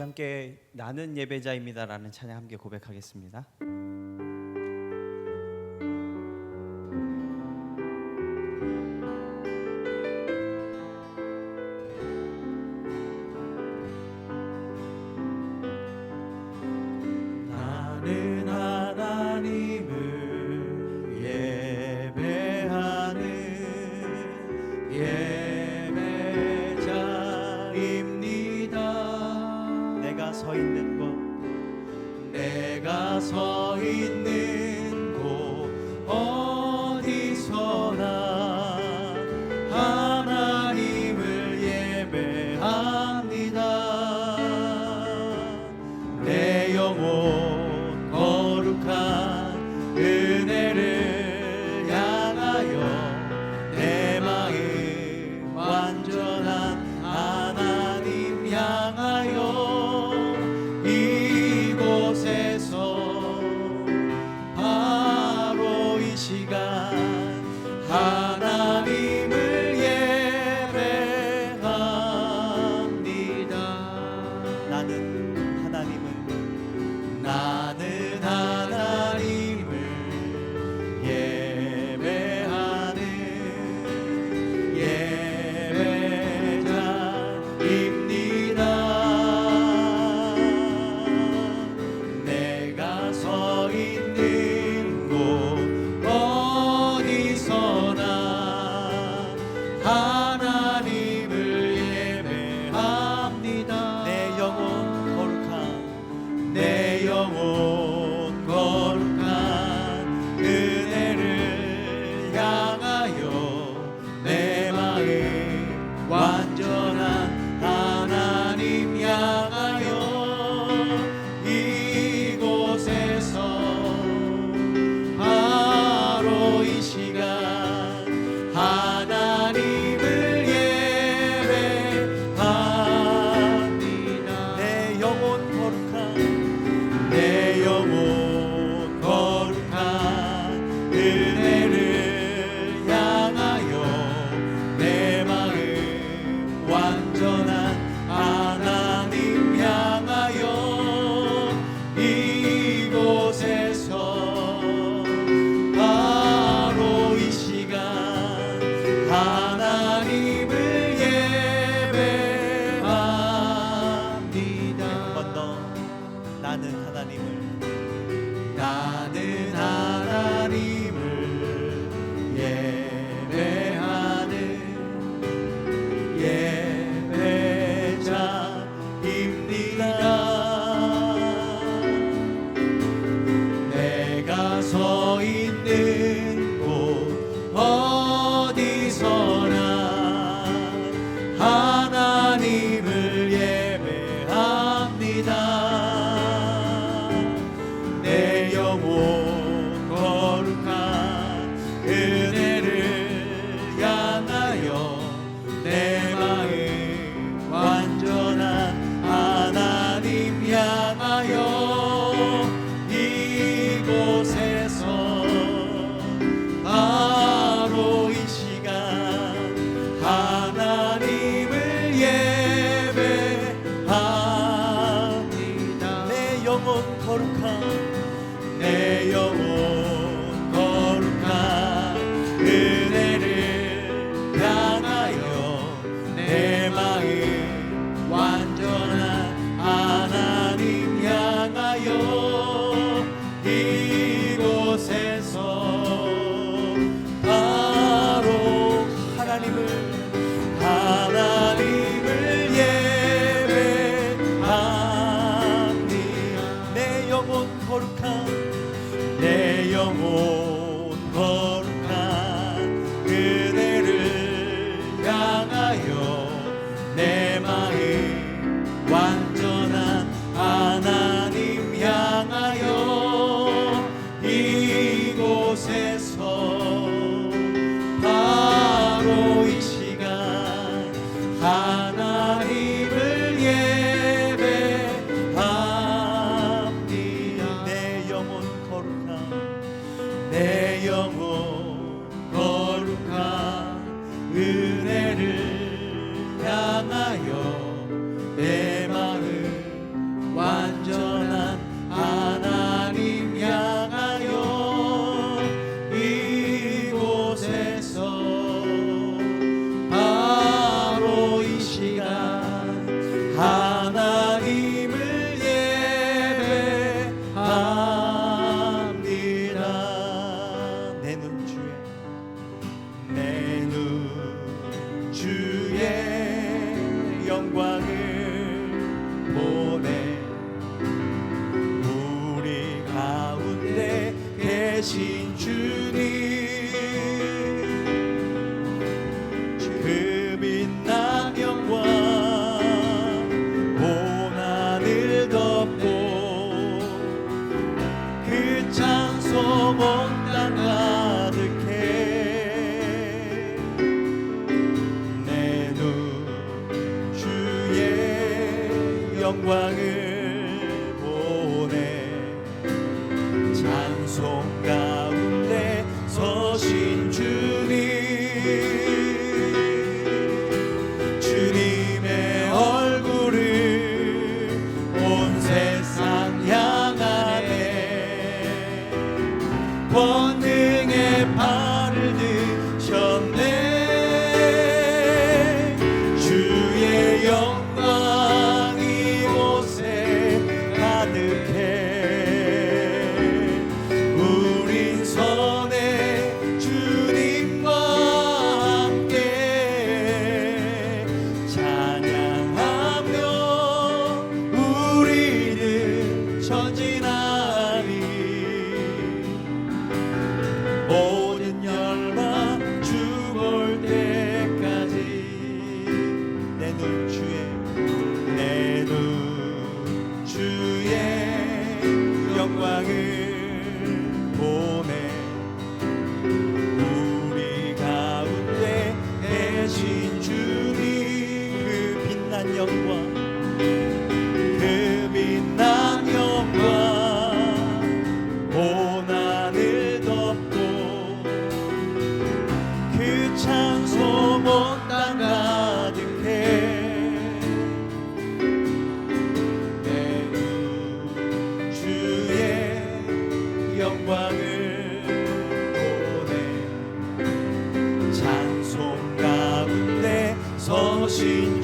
함께 나는 예배자입니다라는 찬양 함께 고백하겠습니다. 나는 하나님을 예배하는 예배자입니다. 내가 서 있는 곳 어디서나 하나님을 예배합니다. 내 영혼 거룩한 은혜를 향하여 내 마음 완전한 하나님 향하여 이곳에서 바로 이 시간 하나님을 예배합니다. 나는 하나님을 예배하는 예배자입니다. 내가 서 있는 곳 어디서나 하나님을 예배합니다. 내 영혼 거룩한 은혜를 향하여 내 마음 완전한 하나님 향하여 이곳에서 바로 이 시간 하나님을 예배합니다. 내 영혼 거룩한 은혜를 향하여 내 마음 완전한 하나님 향하여 이곳에서 바로 이 시간 하나님을 예배합니다. 한 번 더 나는 하나님을 예배하는 예배자입니다. 내가 서 있는 곳 어디서나 하나님을 예배합니다. 내 영혼 거룩한 은혜를 향하여 내 마음 완전한 하나님 향하여 이곳에서 바로 이 시간 하나님을 예배합니다. 내 영혼 거룩한 은혜를 향하여 내 마음 완전한 하나님 향하여 이곳에서 바로 하나님을 예배합니다. 내 영혼 거룩한 은혜를 향하여 내 마음 완전한 하나님 향하여 이곳에서 바로 이 시간 하나님을 예배합니다. 내 영혼 거룩한 은혜를 향하여 내 마음 영광을 보내 찬송 가운데 서신 주님의 얼굴을 온 세상 향하네 권능의 발을 드셨네 주의 영광 이곳에 가득해 우린 선해 주님과 함께 찬양하며 우리는 전진하리 모든 열망 죽을 때까지 내 눈 주의 영광을 보내 우리 가운데 계신 주님 그 빛난 영광 그 빛난 영광 온 하늘 덮고 그 찬송 온 땅 가득해 내 주 주의 영광을 보내 찬송 가운데 서신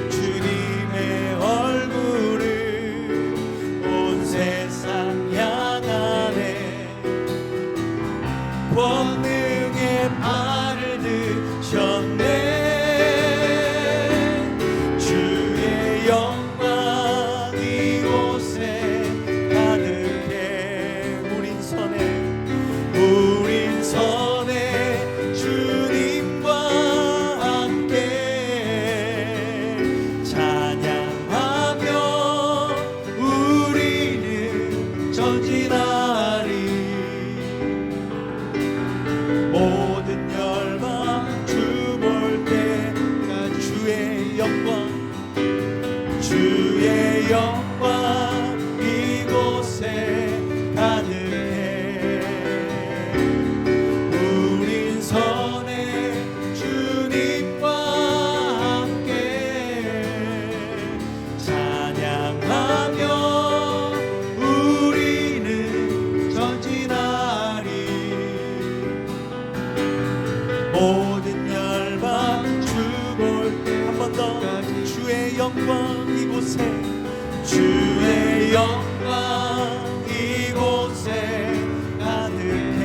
주님의 얼굴을 온 세상 향하네 권능의 발을 드셨네 주의 영광 이곳에 가득해 우린 선해 주님과 함께 찬양하며 우리는 전진하리 모든 열망 주 볼 때까지 주의 영광 이곳에 가득해 우린 선해 주님과 함께 찬양하며 우리는 전진하리 모든 열망 주 볼 때 한 번 더 주의 영광 주의 영광 이곳에 가득해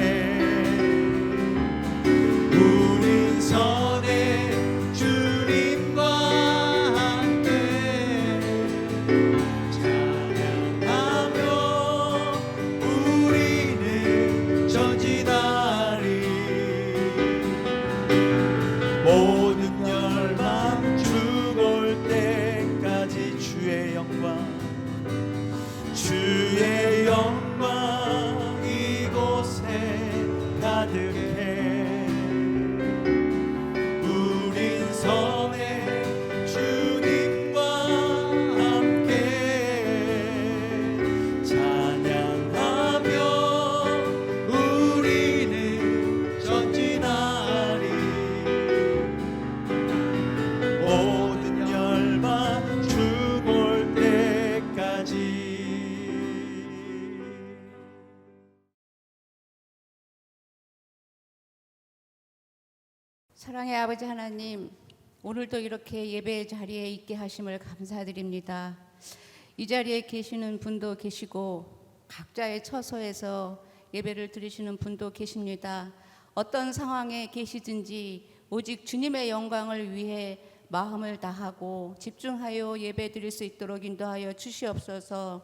우린 선해 주님과 함께 찬양하며 우리는 전진하리 모든 열망 죽을 때까지 주의 영광 이곳에 가득해 우린 선해 주님과 함께 찬양하며 우리는 전진하리 모든 열망 죽을 때까지 사랑의 아버지 하나님, 오늘도 이렇게 예배 자리에 있게 하심을 감사드립니다. 이 자리에 계시는 분도 계시고 각자의 처소에서 예배를 드리시는 분도 계십니다. 어떤 상황에 계시든지 오직 주님의 영광을 위해 마음을 다하고 집중하여 예배 드릴 수 있도록 인도하여 주시옵소서.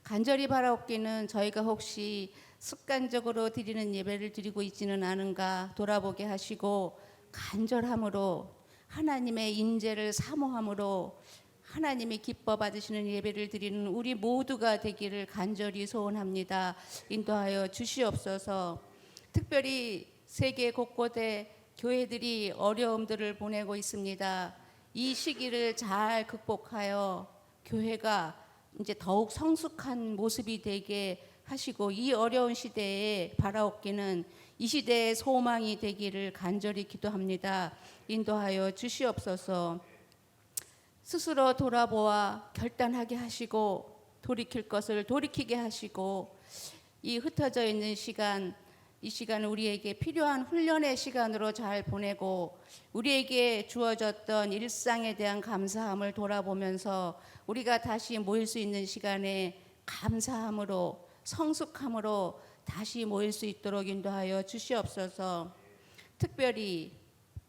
간절히 바라옵기는 저희가 혹시 습관적으로 드리는 예배를 드리고 있지는 않은가 돌아보게 하시고 간절함으로 하나님의 인재를 사모함으로 하나님이 기뻐 받으시는 예배를 드리는 우리 모두가 되기를 간절히 소원합니다. 인도하여 주시옵소서. 특별히 세계 곳곳에 교회들이 어려움들을 보내고 있습니다. 이 시기를 잘 극복하여 교회가 이제 더욱 성숙한 모습이 되게 하시고 이 어려운 시대에 바라옵기는 이 시대의 소망이 되기를 간절히 기도합니다. 인도하여 주시옵소서. 스스로 돌아보아 결단하게 하시고 돌이킬 것을 돌이키게 하시고 이 흩어져 있는 시간, 이 시간을 우리에게 필요한 훈련의 시간으로 잘 보내고 우리에게 주어졌던 일상에 대한 감사함을 돌아보면서 우리가 다시 모일 수 있는 시간에 감사함으로 성숙함으로 다시 모일 수 있도록 인도하여 주시옵소서. 특별히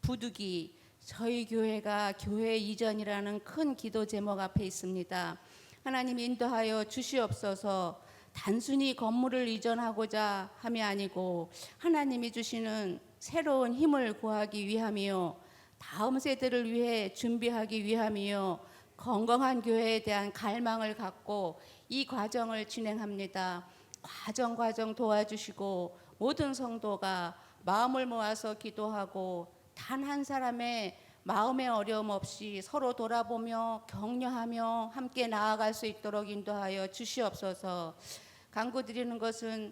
부득이 저희 교회가 교회 이전이라는 큰 기도 제목 앞에 있습니다. 하나님 인도하여 주시옵소서. 단순히 건물을 이전하고자 함이 아니고 하나님이 주시는 새로운 힘을 구하기 위함이요, 다음 세대를 위해 준비하기 위함이요, 건강한 교회에 대한 갈망을 갖고 이 과정을 진행합니다. 과정 도와주시고 모든 성도가 마음을 모아서 기도하고 단 한 사람의 마음의 어려움 없이 서로 돌아보며 격려하며 함께 나아갈 수 있도록 인도하여 주시옵소서. 간구드리는 것은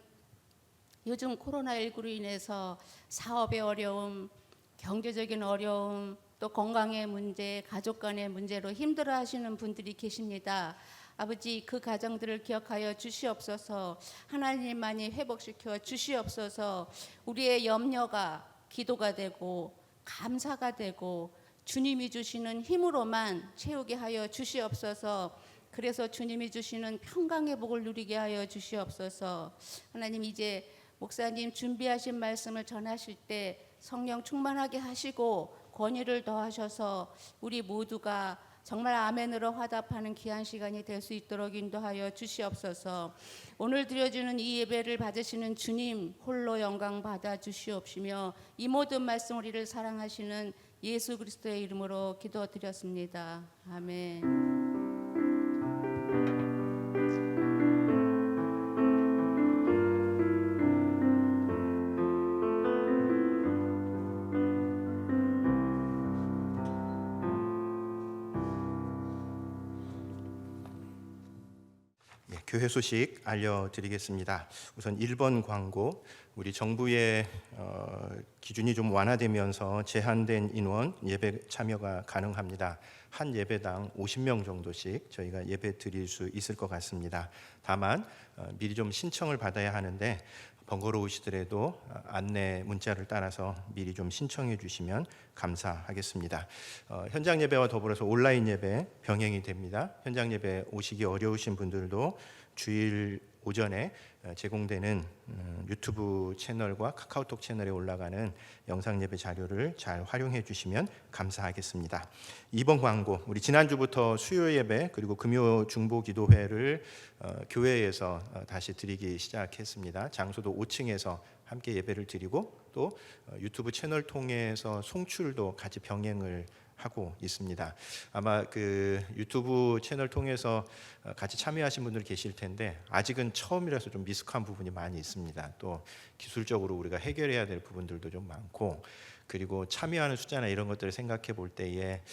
요즘 코로나19로 인해서 사업의 어려움, 경제적인 어려움, 또 건강의 문제, 가족 간의 문제로 힘들어하시는 분들이 계십니다. 아버지, 그 가정들을 기억하여 주시옵소서. 하나님만이 회복시켜 주시옵소서. 우리의 염려가 기도가 되고 감사가 되고 주님이 주시는 힘으로만 채우게 하여 주시옵소서. 그래서 주님이 주시는 평강의 복을 누리게 하여 주시옵소서. 하나님, 이제 목사님 준비하신 말씀을 전하실 때 성령 충만하게 하시고 권위를 더하셔서 우리 모두가 정말 아멘으로 화답하는 귀한 시간이 될 수 있도록 인도하여 주시옵소서. 오늘 드려주는 이 예배를 받으시는 주님 홀로 영광 받아 주시옵시며 이 모든 말씀 우리를 사랑하시는 예수 그리스도의 이름으로 기도드렸습니다. 아멘. 교회 소식 알려드리겠습니다. 우선 1번 광고, 우리 정부의 기준이 좀 완화되면서 제한된 인원 예배 참여가 가능합니다. 한 예배당 50명 정도씩 저희가 예배 드릴 수 있을 것 같습니다. 다만 미리 좀 신청을 받아야 하는데 번거로우시더라도 안내 문자를 따라서 미리 좀 신청해 주시면 감사하겠습니다. 현장 예배와 더불어서 온라인 예배 병행이 됩니다. 현장 예배 오시기 어려우신 분들도 주일 오전에 제공되는 유튜브 채널과 카카오톡 채널에 올라가는 영상 예배 자료를 잘 활용해 주시면 감사하겠습니다. 2번 광고, 우리 지난주부터 수요 예배 그리고 금요 중보 기도회를 교회에서 다시 드리기 시작했습니다. 장소도 5층에서 함께 예배를 드리고 또 유튜브 채널 통해서 송출도 같이 병행을 하고 있습니다. 아마 그 유튜브 채널 통해서 같이 참여하신 분들 계실 텐데 아직은 처음이라서 좀 미숙한 부분이 많이 있습니다. 또 기술적으로 우리가 해결해야 될 부분들도 좀 많고, 그리고 참여하는 숫자나 이런 것들을 생각해 볼 때에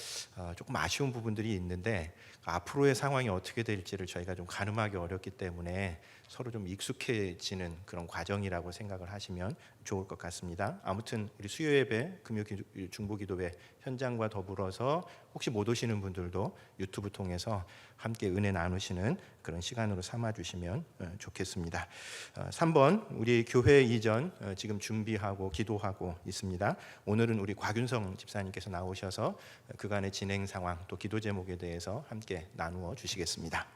조금 아쉬운 부분들이 있는데 앞으로의 상황이 어떻게 될지를 저희가 좀 가늠하기 어렵기 때문에 서로 좀 익숙해지는 그런 과정이라고 생각을 하시면 좋을 것 같습니다. 아무튼 우리 수요 예배, 금요 중보 기도회 현장과 더불어서 혹시 못 오시는 분들도 유튜브 통해서 함께 은혜 나누시는 그런 시간으로 삼아 주시면 좋겠습니다. 3번, 우리 교회 이전 지금 준비하고 기도하고 있습니다. 오늘은 우리 곽윤성 집사님께서 나오셔서 그간의 진행 상황 또 기도 제목에 대해서 함께 나누어 주시겠습니다.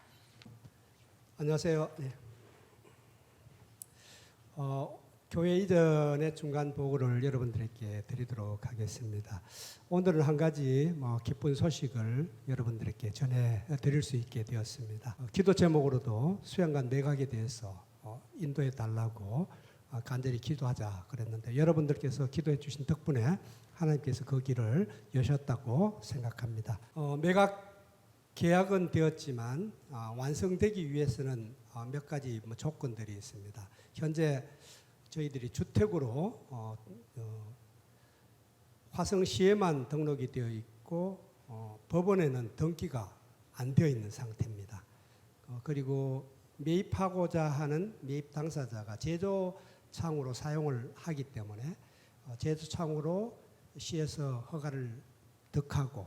안녕하세요. 네. 교회 이전의 중간 보고를 여러분들에게 드리도록 하겠습니다. 오늘은 한 가지 기쁜 소식을 여러분들에게 전해 드릴 수 있게 되었습니다. 기도 제목으로도 수양관 내각에 대해서 인도해 달라고 간절히 기도하자 그랬는데 여러분들께서 기도해 주신 덕분에 하나님께서 그 길을 여셨다고 생각합니다. 매각 계약은 되었지만 완성되기 위해서는 몇 가지 조건들이 있습니다. 현재 저희들이 주택으로 화성시에만 등록이 되어 있고 법원에는 등기가 안 되어 있는 상태입니다. 그리고 매입하고자 하는 매입 당사자가 제조창으로 사용을 하기 때문에 제조창으로 시에서 허가를 득하고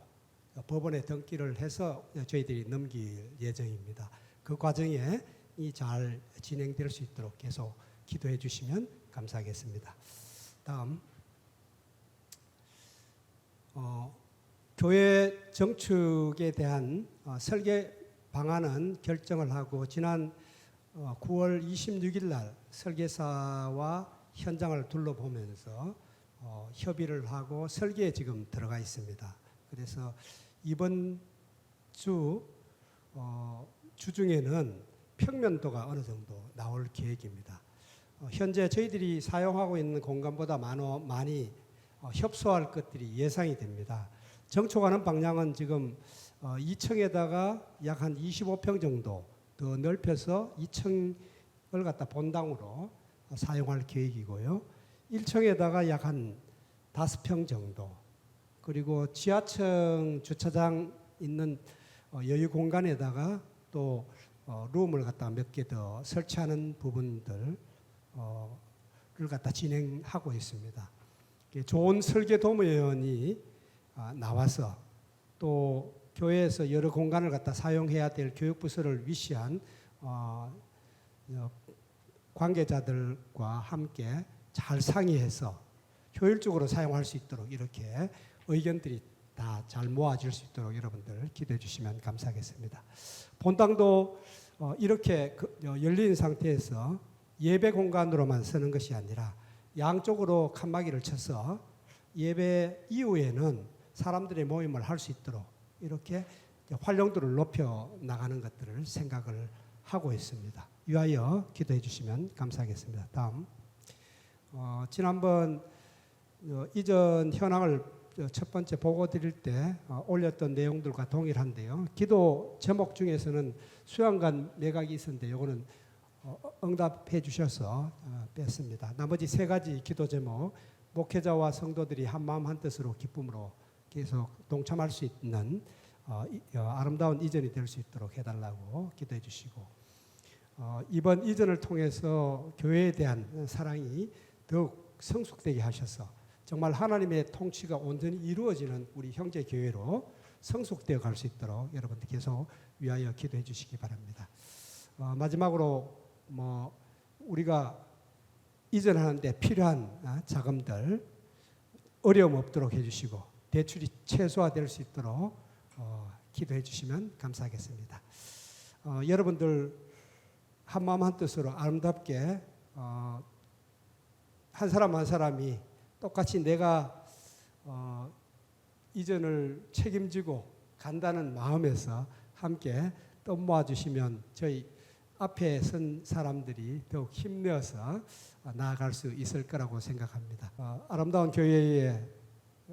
법원에 등기를 해서 저희들이 넘길 예정입니다. 그 과정에 잘 진행될 수 있도록 계속 기도해 주시면 감사하겠습니다. 다음 교회 정축에 대한 설계 방안은 결정을 하고 지난 9월 26일 날 설계사와 현장을 둘러보면서 협의를 하고 설계에 지금 들어가 있습니다. 그래서 이번 주 중에는 평면도가 어느 정도 나올 계획입니다. 현재 저희들이 사용하고 있는 공간보다 많이 협소할 것들이 예상이 됩니다. 정촉하는 방향은 지금 2층에다가 약 한 25평 정도 더 넓혀서 2층을 갖다 본당으로 사용할 계획이고요. 1층에다가 약 한 5평 정도, 그리고 지하층 주차장 있는 여유 공간에다가 또 룸을 갖다 몇 개 더 설치하는 부분들을 갖다 진행하고 있습니다. 좋은 설계 도모위원이 나와서 또 교회에서 여러 공간을 갖다 사용해야 될 교육부서를 위시한 관계자들과 함께 잘 상의해서 효율적으로 사용할 수 있도록 이렇게 의견들이 다 잘 모아질 수 있도록 여러분들 기도해 주시면 감사하겠습니다. 본당도 이렇게 열린 상태에서 예배 공간으로만 쓰는 것이 아니라 양쪽으로 칸막이를 쳐서 예배 이후에는 사람들의 모임을 할 수 있도록 이렇게 활용도를 높여 나가는 것들을 생각을 하고 있습니다. 위하여 기도해 주시면 감사하겠습니다. 다음 지난번 이전 현황을 첫 번째 보고 드릴 때 올렸던 내용들과 동일한데요. 기도 제목 중에서는 수양관 매각이 있었는데 이거는 응답해 주셔서 뺐습니다. 나머지 세 가지 기도 제목, 목회자와 성도들이 한마음 한뜻으로 기쁨으로 계속 동참할 수 있는 아름다운 이전이 될 수 있도록 해달라고 기도해 주시고, 이번 이전을 통해서 교회에 대한 사랑이 더욱 성숙되게 하셔서 정말 하나님의 통치가 온전히 이루어지는 우리 형제 교회로 성숙되어 갈 수 있도록 여러분들 계속 위하여 기도해 주시기 바랍니다. 마지막으로 우리가 이전하는데 필요한 자금들 어려움 없도록 해주시고 대출이 최소화될 수 있도록 기도해 주시면 감사하겠습니다. 여러분들 한마음 한뜻으로 아름답게 한 사람 한 사람이 똑같이 내가 이전을 책임지고 간다는 마음에서 함께 떠 모아주시면 저희 앞에 선 사람들이 더욱 힘내어서 나아갈 수 있을 거라고 생각합니다. 아름다운 교회의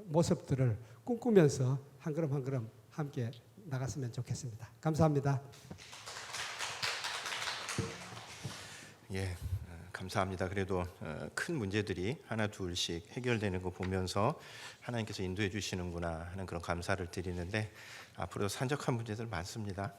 모습들을 꿈꾸면서 한 걸음 한 걸음 함께 나갔으면 좋겠습니다. 감사합니다. 예, 감사합니다. 그래도 큰 문제들이 하나 둘씩 해결되는 거 보면서 하나님께서 인도해 주시는구나 하는 그런 감사를 드리는데, 앞으로 산적한 문제들 많습니다.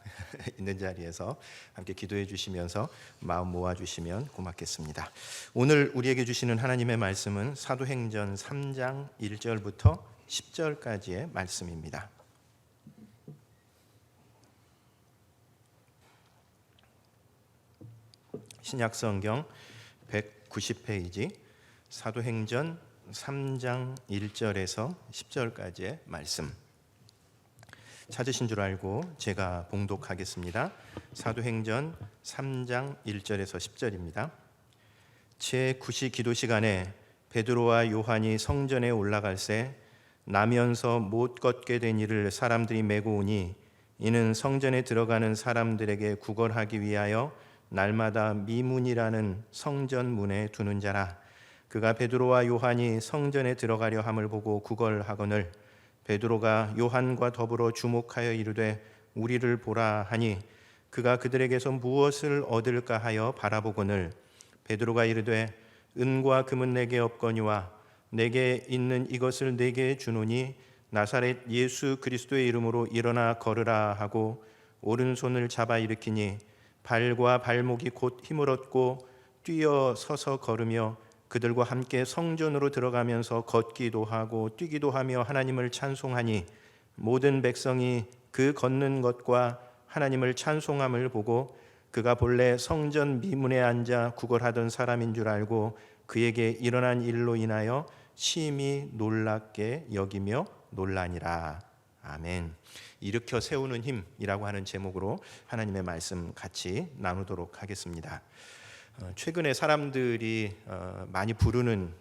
있는 자리에서 함께 기도해 주시면서 마음 모아 주시면 고맙겠습니다. 오늘 우리에게 주시는 하나님의 말씀은 사도행전 3장 1절부터 10절까지의 말씀입니다. 신약성경 190페이지 사도행전 3장 1절에서 10절까지의 말씀, 찾으신 줄 알고 제가 봉독하겠습니다. 사도행전 3장 1절에서 10절입니다. 제9시 기도 시간에 베드로와 요한이 성전에 올라갈새 나면서 못 걷게 된 이를 사람들이 메고 오니, 이는 성전에 들어가는 사람들에게 구걸하기 위하여 날마다 미문이라는 성전 문에 두는 자라. 그가 베드로와 요한이 성전에 들어가려 함을 보고 구걸하거늘 베드로가 요한과 더불어 주목하여 이르되 우리를 보라 하니, 그가 그들에게서 무엇을 얻을까 하여 바라보거늘 베드로가 이르되 은과 금은 내게 없거니와 내게 있는 이것을 내게 주노니 나사렛 예수 그리스도의 이름으로 일어나 걸으라 하고 오른손을 잡아 일으키니 발과 발목이 곧 힘을 얻고 뛰어 서서 걸으며 그들과 함께 성전으로 들어가면서 걷기도 하고 뛰기도 하며 하나님을 찬송하니 모든 백성이 그 걷는 것과 하나님을 찬송함을 보고 그가 본래 성전 미문에 앉아 구걸하던 사람인 줄 알고 그에게 일어난 일로 인하여 심히 놀랍게 여기며 놀라니라. 아멘. 일으켜 세우는 힘이라고 하는 제목으로 하나님의 말씀 같이 나누도록 하겠습니다. 최근에 사람들이 많이 부르는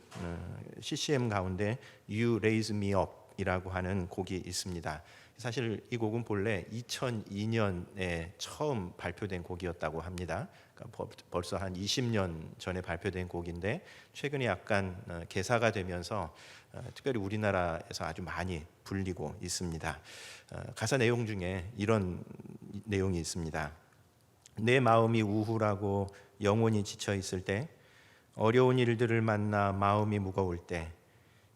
CCM 가운데 You Raise Me Up 이라고 하는 곡이 있습니다. 사실 이 곡은 본래 2002년에 처음 발표된 곡이었다고 합니다. 그러니까 벌써 한 20년 전에 발표된 곡인데 최근에 약간 개사가 되면서 특별히 우리나라에서 아주 많이 불리고 있습니다. 가사 내용 중에 이런 내용이 있습니다. 내 마음이 우울하고 영혼이 지쳐 있을 때, 어려운 일들을 만나 마음이 무거울 때,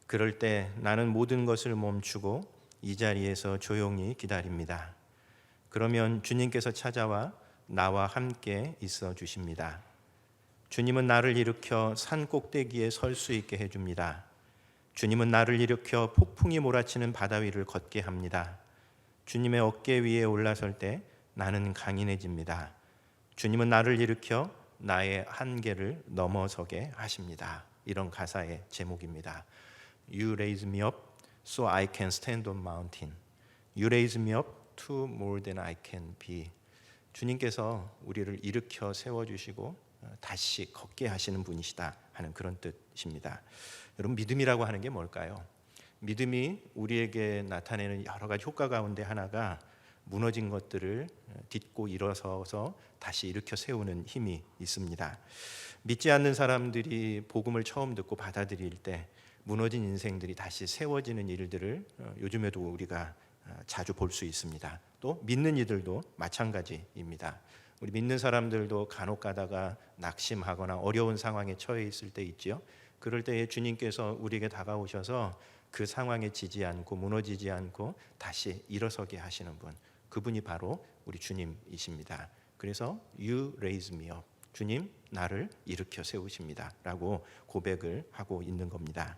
그럴 때 나는 모든 것을 멈추고 이 자리에서 조용히 기다립니다. 그러면 주님께서 찾아와 나와 함께 있어 주십니다. 주님은 나를 일으켜 산 꼭대기에 설 수 있게 해줍니다. 주님은 나를 일으켜 폭풍이 몰아치는 바다 위를 걷게 합니다. 주님의 어깨 위에 올라설 때 나는 강인해집니다. 주님은 나를 일으켜 나의 한계를 넘어서게 하십니다. 이런 가사의 제목입니다. You raise me up so I can stand on mountain. You raise me up to more than I can be. 주님께서 우리를 일으켜 세워주시고 다시 걷게 하시는 분이시다 하는 그런 뜻입니다. 여러분, 믿음이라고 하는 게 뭘까요? 믿음이 우리에게 나타내는 여러 가지 효과 가운데 하나가 무너진 것들을 딛고 일어서서 다시 일으켜 세우는 힘이 있습니다. 믿지 않는 사람들이 복음을 처음 듣고 받아들일 때 무너진 인생들이 다시 세워지는 일들을 요즘에도 우리가 자주 볼 수 있습니다. 또 믿는 이들도 마찬가지입니다. 우리 믿는 사람들도 간혹 가다가 낙심하거나 어려운 상황에 처해 있을 때 있지요. 그럴 때에 주님께서 우리에게 다가오셔서 그 상황에 지지 않고 무너지지 않고 다시 일어서게 하시는 분, 그분이 바로 우리 주님이십니다. 그래서 You raise me up. 주님, 나를 일으켜 세우십니다 라고 고백을 하고 있는 겁니다.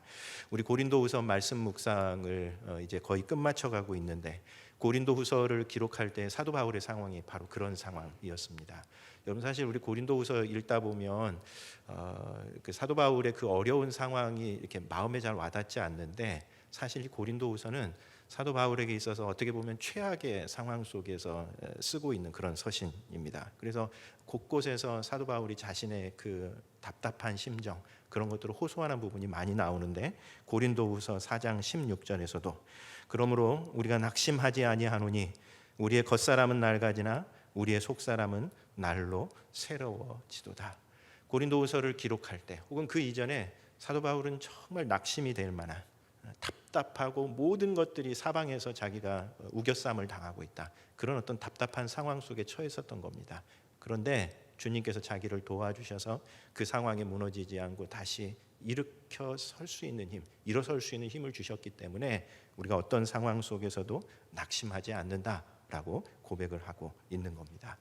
우리 고린도후서 말씀 묵상을 이제 거의 끝마쳐 가고 있는데, 고린도후서를 기록할 때 사도 바울의 상황이 바로 그런 상황이었습니다. 여러분, 사실 우리 고린도후서 읽다 보면 그 사도 바울의 그 어려운 상황이 이렇게 마음에 잘 와닿지 않는데, 사실 이 고린도후서는 사도 바울에게 있어서 어떻게 보면 최악의 상황 속에서 쓰고 있는 그런 서신입니다. 그래서 곳곳에서 사도 바울이 자신의 그 답답한 심정, 그런 것들을 호소하는 부분이 많이 나오는데, 고린도후서 4장 16절에서도 그러므로 우리가 낙심하지 아니하노니 우리의 겉사람은 낡아지나 우리의 속사람은 날로 새로워지도다. 고린도후서를 기록할 때 혹은 그 이전에 사도 바울은 정말 낙심이 될 만한, 답답하고 모든 것들이 사방에서 자기가 우겨쌈을 당하고 있다, 그런 어떤 답답한 상황 속에 처해 있었던 겁니다. 그런데 주님께서 자기를 도와주셔서 그 상황에 무너지지 않고 다시 일으켜 설 수 있는 힘, 일어설 수 있는 힘을 주셨기 때문에 우리가 어떤 상황 속에서도 낙심하지 않는다라고 고백을 하고 있는 겁니다.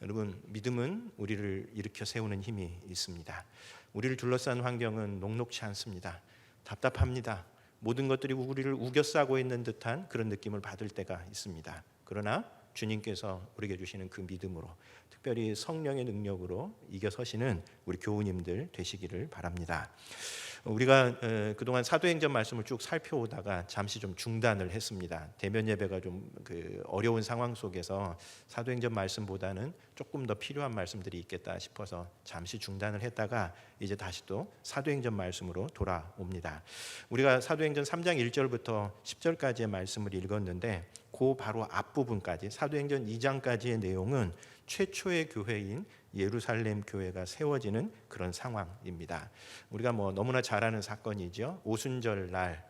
여러분, 믿음은 우리를 일으켜 세우는 힘이 있습니다. 우리를 둘러싼 환경은 녹록치 않습니다. 답답합니다. 모든 것들이 우리를 우겨싸고 있는 듯한 그런 느낌을 받을 때가 있습니다. 그러나 주님께서 우리에게 주시는 그 믿음으로, 특별히 성령의 능력으로 이겨서시는 우리 교우님들 되시기를 바랍니다. 우리가 그동안 사도행전 말씀을 쭉 살펴오다가 잠시 좀 중단을 했습니다. 대면 예배가 좀 그 어려운 상황 속에서 사도행전 말씀보다는 조금 더 필요한 말씀들이 있겠다 싶어서 잠시 중단을 했다가 이제 다시 또 사도행전 말씀으로 돌아옵니다. 우리가 사도행전 3장 1절부터 10절까지의 말씀을 읽었는데, 그 바로 앞부분까지 사도행전 2장까지의 내용은 최초의 교회인 예루살렘 교회가 세워지는 그런 상황입니다. 우리가 너무나 잘 아는 사건이죠. 오순절 날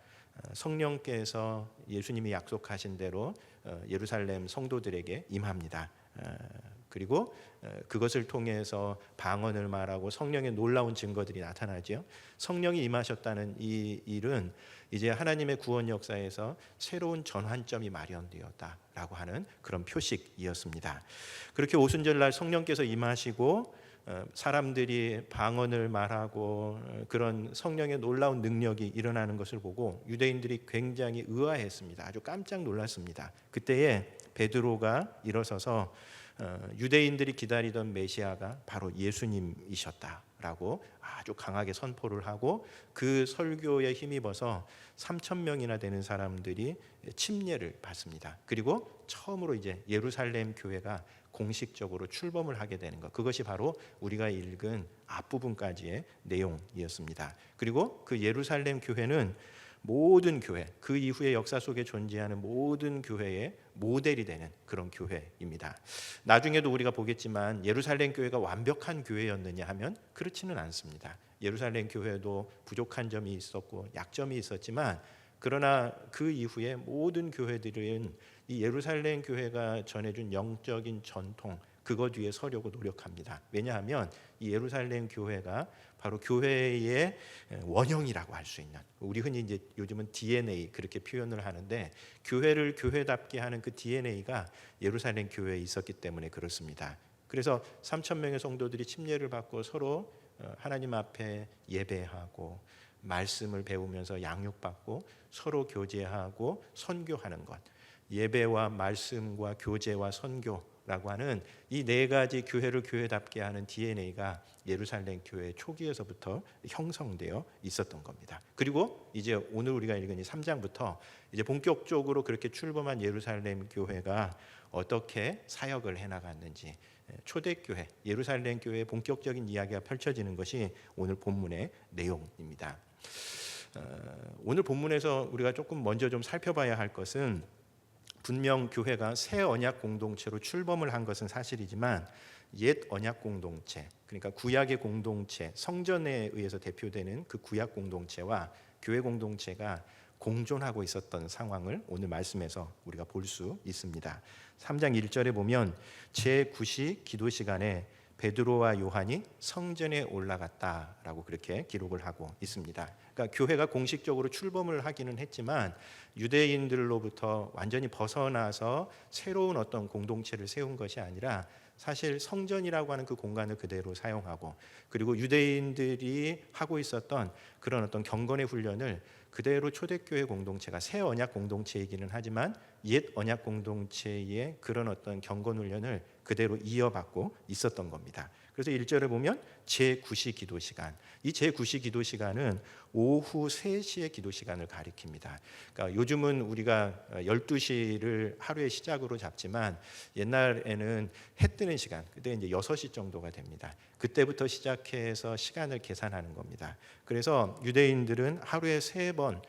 성령께서 예수님이 약속하신 대로 예루살렘 성도들에게 임합니다. 그리고 그것을 통해서 방언을 말하고 성령의 놀라운 증거들이 나타나죠. 성령이 임하셨다는 이 일은 이제 하나님의 구원 역사에서 새로운 전환점이 마련되었다라고 하는 그런 표식이었습니다. 그렇게 오순절날 성령께서 임하시고 사람들이 방언을 말하고 그런 성령의 놀라운 능력이 일어나는 것을 보고 유대인들이 굉장히 의아했습니다. 아주 깜짝 놀랐습니다. 그때에 베드로가 일어서서 유대인들이 기다리던 메시아가 바로 예수님이셨다라고 아주 강하게 선포를 하고 그 설교에 힘입어서 3,000명이나 되는 사람들이 침례를 받습니다. 그리고 처음으로 이제 예루살렘 교회가 공식적으로 출범을 하게 되는 것, 그것이 바로 우리가 읽은 앞부분까지의 내용이었습니다. 그리고 그 예루살렘 교회는 모든 교회, 그 이후의 역사 속에 존재하는 모든 교회의 모델이 되는 그런 교회입니다. 나중에도 우리가 보겠지만 예루살렘 교회가 완벽한 교회였느냐 하면 그렇지는 않습니다. 예루살렘 교회도 부족한 점이 있었고 약점이 있었지만, 그러나 그 이후에 모든 교회들은 이 예루살렘 교회가 전해준 영적인 전통, 그것 위에 서려고 노력합니다. 왜냐하면 이 예루살렘 교회가 바로 교회의 원형이라고 할 수 있는, 우리 흔히 이제 요즘은 DNA 그렇게 표현을 하는데, 교회를 교회답게 하는 그 DNA가 예루살렘 교회에 있었기 때문에 그렇습니다. 그래서 3,000명의 성도들이 침례를 받고 서로 하나님 앞에 예배하고 말씀을 배우면서 양육받고 서로 교제하고 선교하는 것, 예배와 말씀과 교제와 선교라고 하는 이 네 가지 교회를 교회답게 하는 DNA가 예루살렘 교회 초기에서부터 형성되어 있었던 겁니다. 그리고 이제 오늘 우리가 읽은 이 3장부터 이제 본격적으로 그렇게 출범한 예루살렘 교회가 어떻게 사역을 해나갔는지, 초대교회, 예루살렘 교회의 본격적인 이야기가 펼쳐지는 것이 오늘 본문의 내용입니다. 오늘 본문에서 우리가 조금 먼저 좀 살펴봐야 할 것은, 분명 교회가 새 언약 공동체로 출범을 한 것은 사실이지만 옛 언약 공동체, 그러니까 구약의 공동체, 성전에 의해서 대표되는 그 구약 공동체와 교회 공동체가 공존하고 있었던 상황을 오늘 말씀에서 우리가 볼 수 있습니다. 3장 1절에 보면 제9시 기도 시간에 베드로와 요한이 성전에 올라갔다라고 그렇게 기록을 하고 있습니다. 그러니까 교회가 공식적으로 출범을 하기는 했지만 유대인들로부터 완전히 벗어나서 새로운 어떤 공동체를 세운 것이 아니라 사실 성전이라고 하는 그 공간을 그대로 사용하고, 그리고 유대인들이 하고 있었던 그런 어떤 경건의 훈련을 그대로 초대교회 공동체가, 새 언약 공동체이기는 하지만 옛 언약 공동체의 그런 어떤 경건 훈련을 그대로 이어받고 있었던 겁니다. 그래서 1절에 보면 제9시 기도 시간, 이 제9시 기도 시간은 오후 3시의 기도 시간을 가리킵니다. 그러니까 요즘은 우리가 12시를 하루의 시작으로 잡지만 옛날에는 해 뜨는 시간, 그때 이제 6시 정도가 됩니다. 그때부터 시작해서 시간을 계산하는 겁니다. 그래서 유대인들은 하루에 3번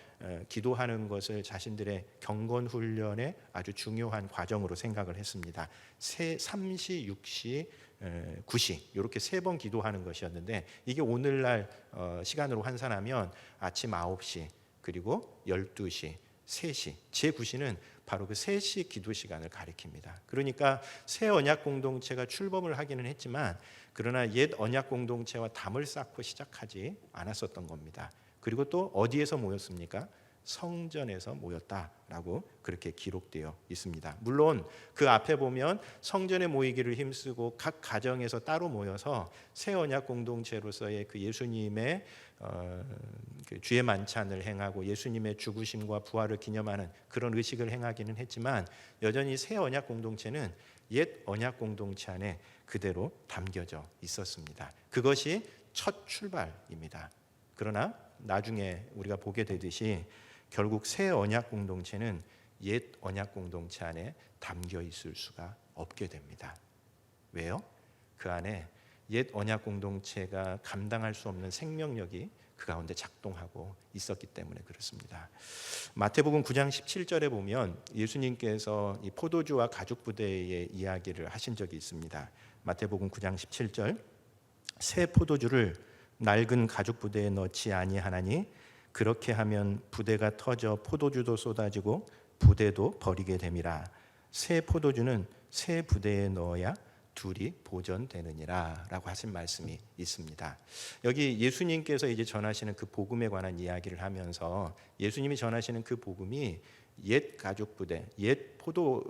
기도하는 것을 자신들의 경건 훈련의 아주 중요한 과정으로 생각을 했습니다. 3시, 6시, 9시 이렇게 3번 기도하는 것이었는데, 이게 오늘날 시간으로 환산하면 아침 9시, 그리고 12시, 3시, 제9시는 바로 그 3시 기도 시간을 가리킵니다. 그러니까 새 언약 공동체가 출범을 하기는 했지만, 그러나 옛 언약 공동체와 담을 쌓고 시작하지 않았었던 겁니다. 그리고 또 어디에서 모였습니까? 성전에서 모였다라고 그렇게 기록되어 있습니다. 물론 그 앞에 보면 성전에 모이기를 힘쓰고 각 가정에서 따로 모여서 새 언약 공동체로서의 그 예수님의 그 주의 만찬을 행하고 예수님의 죽으심과 부활을 기념하는 그런 의식을 행하기는 했지만, 여전히 새 언약 공동체는 옛 언약 공동체 안에 그대로 담겨져 있었습니다. 그것이 첫 출발입니다. 그러나 나중에 우리가 보게 되듯이 결국 새 언약 공동체는 옛 언약 공동체 안에 담겨 있을 수가 없게 됩니다. 왜요? 그 안에 옛 언약 공동체가 감당할 수 없는 생명력이 그 가운데 작동하고 있었기 때문에 그렇습니다. 마태복음 9장 17절에 보면 예수님께서 이 포도주와 가죽 부대의 이야기를 하신 적이 있습니다. 마태복음 9장 17절, 새 포도주를 낡은 가죽 부대에 넣지 아니하나니 그렇게 하면 부대가 터져 포도주도 쏟아지고 부대도 버리게 됨이라. 새 포도주는 새 부대에 넣어야 둘이 보존되느니라라고 하신 말씀이 있습니다. 여기 예수님께서 이제 전하시는 그 복음에 관한 이야기를 하면서 예수님이 전하시는 그 복음이 옛 가죽 부대, 옛 포도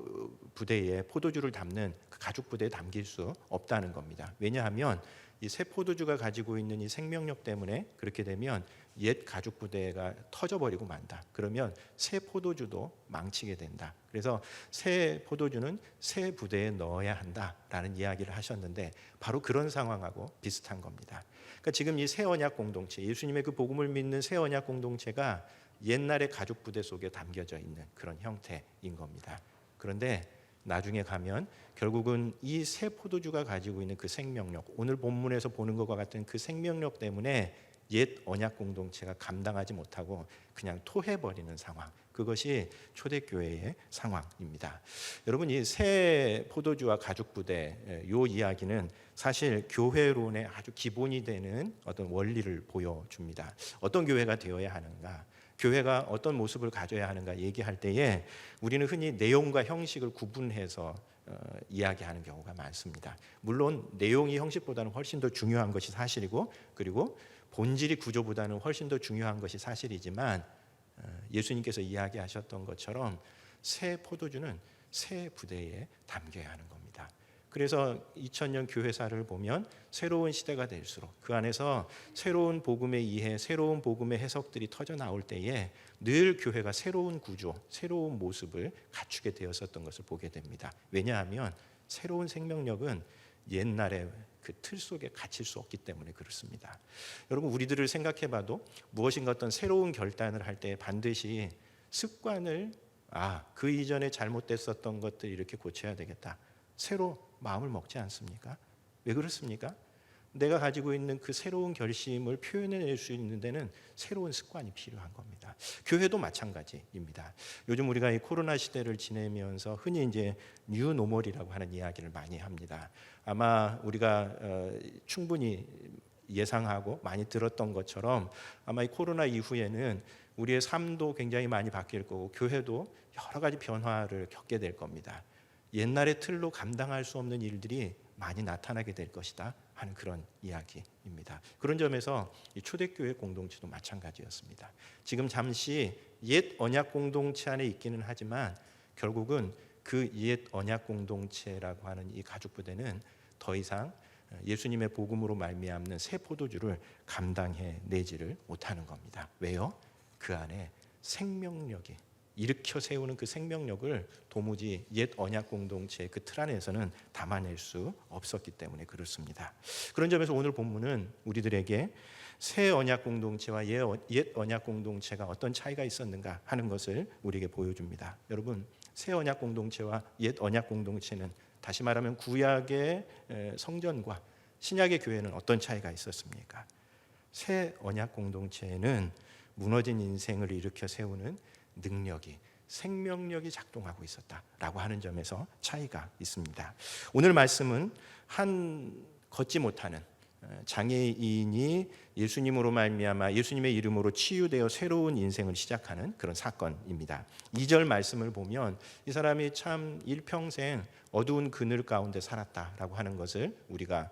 부대에 포도주를 담는 그 가죽 부대에 담길 수 없다는 겁니다. 왜냐하면 이 새 포도주가 가지고 있는 이 생명력 때문에 그렇게 되면 옛 가죽 부대가 터져버리고 만다. 그러면 새 포도주도 망치게 된다. 그래서 새 포도주는 새 부대에 넣어야 한다라는 이야기를 하셨는데 바로 그런 상황하고 비슷한 겁니다. 그러니까 지금 이 새 언약 공동체, 예수님의 그 복음을 믿는 새 언약 공동체가 옛날의 가죽 부대 속에 담겨져 있는 그런 형태인 겁니다. 그런데 나중에 가면 결국은 이 새 포도주가 가지고 있는 그 생명력, 오늘 본문에서 보는 것과 같은 그 생명력 때문에 옛 언약 공동체가 감당하지 못하고 그냥 토해버리는 상황, 그것이 초대교회의 상황입니다. 여러분, 이 새 포도주와 가죽 부대 요 이야기는 사실 교회론의 아주 기본이 되는 어떤 원리를 보여줍니다. 어떤 교회가 되어야 하는가, 교회가 어떤 모습을 가져야 하는가 얘기할 때에 우리는 흔히 내용과 형식을 구분해서 이야기하는 경우가 많습니다. 물론 내용이 형식보다는 훨씬 더 중요한 것이 사실이고, 그리고 본질이 구조보다는 훨씬 더 중요한 것이 사실이지만 예수님께서 이야기하셨던 것처럼 새 포도주는 새 부대에 담겨야 하는 겁니다. 그래서 2000년 교회사를 보면 새로운 시대가 될수록 그 안에서 새로운 복음의 이해, 새로운 복음의 해석들이 터져 나올 때에 늘 교회가 새로운 구조, 새로운 모습을 갖추게 되었었던 것을 보게 됩니다. 왜냐하면 새로운 생명력은 옛날의 그 틀 속에 갇힐 수 없기 때문에 그렇습니다. 여러분, 우리들을 생각해봐도 무엇인가 어떤 새로운 결단을 할 때 반드시 습관을 그 이전에 잘못됐었던 것들 이렇게 고쳐야 되겠다, 새로 마음을 먹지 않습니까? 왜 그렇습니까? 내가 가지고 있는 그 새로운 결심을 표현해낼 수 있는 데는 새로운 습관이 필요한 겁니다. 교회도 마찬가지입니다. 요즘 우리가 이 코로나 시대를 지내면서 흔히 이제 뉴노멀이라고 하는 이야기를 많이 합니다. 아마 우리가 충분히 예상하고 많이 들었던 것처럼 아마 이 코로나 이후에는 우리의 삶도 굉장히 많이 바뀔 거고 교회도 여러 가지 변화를 겪게 될 겁니다. 옛날의 틀로 감당할 수 없는 일들이 많이 나타나게 될 것이다 하는 그런 이야기입니다. 그런 점에서 이 초대교회 공동체도 마찬가지였습니다. 지금 잠시 옛 언약 공동체 안에 있기는 하지만 결국은 그 옛 언약 공동체라고 하는 이 가죽 부대는 더 이상 예수님의 복음으로 말미암는 새 포도주를 감당해 내지를 못하는 겁니다. 왜요? 그 안에 생명력이 일으켜 세우는 그 생명력을 도무지 옛 언약 공동체의 그 틀 안에서는 담아낼 수 없었기 때문에 그렇습니다. 그런 점에서 오늘 본문은 우리들에게 새 언약 공동체와 옛 언약 공동체가 어떤 차이가 있었는가 하는 것을 우리에게 보여줍니다. 여러분, 새 언약 공동체와 옛 언약 공동체는 다시 말하면 구약의 성전과 신약의 교회는 어떤 차이가 있었습니까? 새 언약 공동체에는 무너진 인생을 일으켜 세우는 능력이, 생명력이 작동하고 있었다라고 하는 점에서 차이가 있습니다. 오늘 말씀은 한 걷지 못하는 장애인이 예수님으로 말미암아 예수님의 이름으로 치유되어 새로운 인생을 시작하는 그런 사건입니다. 2절 말씀을 보면 이 사람이 참 일평생 어두운 그늘 가운데 살았다라고 하는 것을 우리가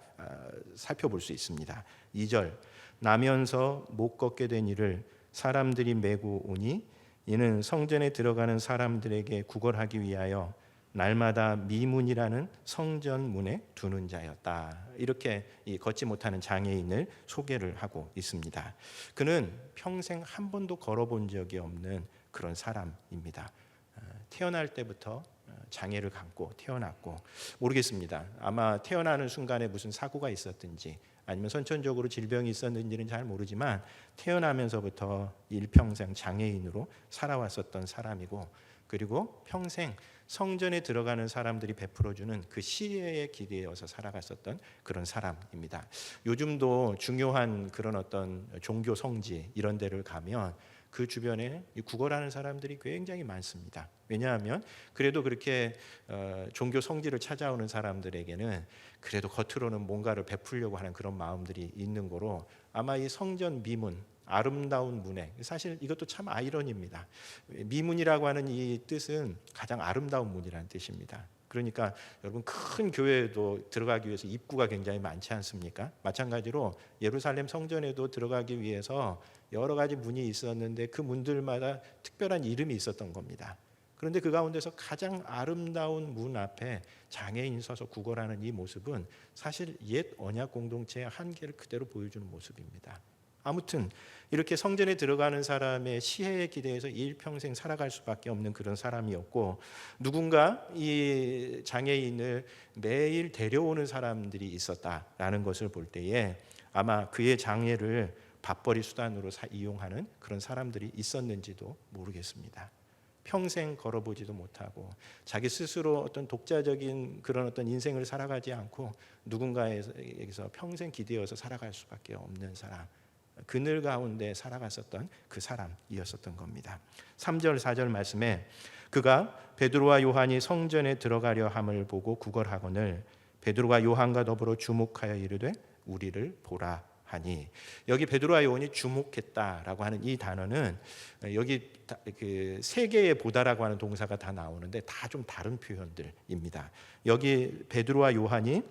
살펴볼 수 있습니다. 2절, 나면서 못 걷게 된 이를 사람들이 메고 오니 이는 성전에 들어가는 사람들에게 구걸하기 위하여 날마다 미문이라는 성전 문에 두는 자였다. 이렇게 이 걷지 못하는 장애인을 소개를 하고 있습니다. 그는 평생 한 번도 걸어본 적이 없는 그런 사람입니다. 태어날 때부터 장애를 갖고 태어났고, 모르겠습니다. 아마 태어나는 순간에 무슨 사고가 있었든지 아니면 선천적으로 질병이 있었는지는 잘 모르지만 태어나면서부터 일평생 장애인으로 살아왔었던 사람이고, 그리고 평생 성전에 들어가는 사람들이 베풀어주는 그 시혜에 기대어서 살아갔었던 그런 사람입니다. 요즘도 중요한 그런 어떤 종교 성지 이런 데를 가면 그 주변에 구걸하는 사람들이 굉장히 많습니다. 왜냐하면 그래도 그렇게 종교 성지를 찾아오는 사람들에게는 그래도 겉으로는 뭔가를 베풀려고 하는 그런 마음들이 있는 거로 아마 이 성전 미문, 아름다운 문에, 사실 이것도 참 아이러니입니다. 미문이라고 하는 이 뜻은 가장 아름다운 문이라는 뜻입니다. 그러니까 여러분 큰 교회에도 들어가기 위해서 입구가 굉장히 많지 않습니까? 마찬가지로 예루살렘 성전에도 들어가기 위해서 여러 가지 문이 있었는데 그 문들마다 특별한 이름이 있었던 겁니다. 그런데 그 가운데서 가장 아름다운 문 앞에 장애인이 서서 구걸하는 이 모습은 사실 옛 언약 공동체의 한계를 그대로 보여주는 모습입니다. 아무튼 이렇게 성전에 들어가는 사람의 시혜에 기대해서 일평생 살아갈 수밖에 없는 그런 사람이었고, 누군가 이 장애인을 매일 데려오는 사람들이 있었다라는 것을 볼 때에 아마 그의 장애를 밥벌이 수단으로 이용하는 그런 사람들이 있었는지도 모르겠습니다. 평생 걸어보지도 못하고 자기 스스로 어떤 독자적인 그런 어떤 인생을 살아가지 않고 누군가에게서 평생 기대어서 살아갈 수밖에 없는 사람, 그늘 가운데 살아갔었던 그 사람이었었던 겁니다. 3절 4절 말씀에 그가 베드로와 요한이 성전에 들어가려 함을 보고 구걸하거늘 베드로가 요한과 더불어 주목하여 이르되 우리를 보라 하니, 여기 베드로와 요한이 주목했다라고 하는 이 단어는 여기 그 세 개의 보다라고 하는 동사가 다 나오는데 다 좀 다른 표현들입니다. 여기 베드로와 요한이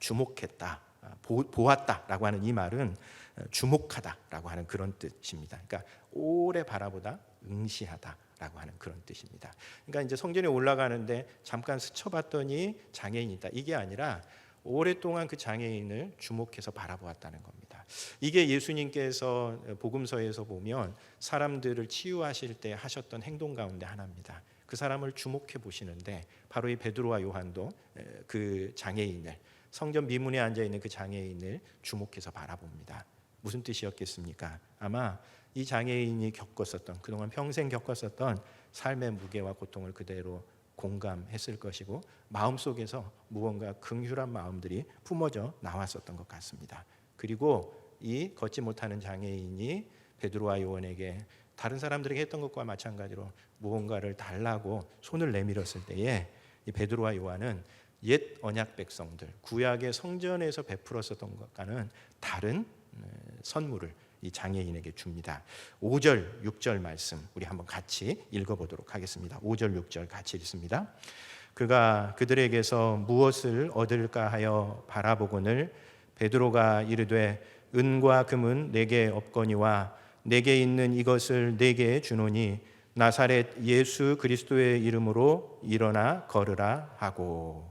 주목했다, 보았다라고 하는 이 말은 주목하다라고 하는 그런 뜻입니다. 그러니까 오래 바라보다, 응시하다라고 하는 그런 뜻입니다. 그러니까 이제 성전에 올라가는데 잠깐 스쳐봤더니 장애인이다, 이게 아니라 오랫동안 그 장애인을 주목해서 바라보았다는 겁니다. 이게 예수님께서 복음서에서 보면 사람들을 치유하실 때 하셨던 행동 가운데 하나입니다. 그 사람을 주목해 보시는데 바로 이 베드로와 요한도 그 장애인을, 성전 미문에 앉아 있는 그 장애인을 주목해서 바라봅니다. 무슨 뜻이었겠습니까? 아마 이 장애인이 겪었었던, 그동안 평생 겪었었던 삶의 무게와 고통을 그대로 공감했을 것이고 마음속에서 무언가 긍휼한 마음들이 품어져 나왔었던 것 같습니다. 그리고 이 걷지 못하는 장애인이 베드로와 요한에게 다른 사람들에게 했던 것과 마찬가지로 무언가를 달라고 손을 내밀었을 때에 이 베드로와 요한은 옛 언약 백성들, 구약의 성전에서 베풀었었던 것과는 다른 선물을 이 장애인에게 줍니다. 5절 6절 말씀 우리 한번 같이 읽어보도록 하겠습니다. 5절 6절 같이 읽습니다. 그가 그들에게서 무엇을 얻을까 하여 바라보거늘 베드로가 이르되 은과 금은 내게 없거니와 내게 있는 이것을 내게 주노니 나사렛 예수 그리스도의 이름으로 일어나 걸으라 하고.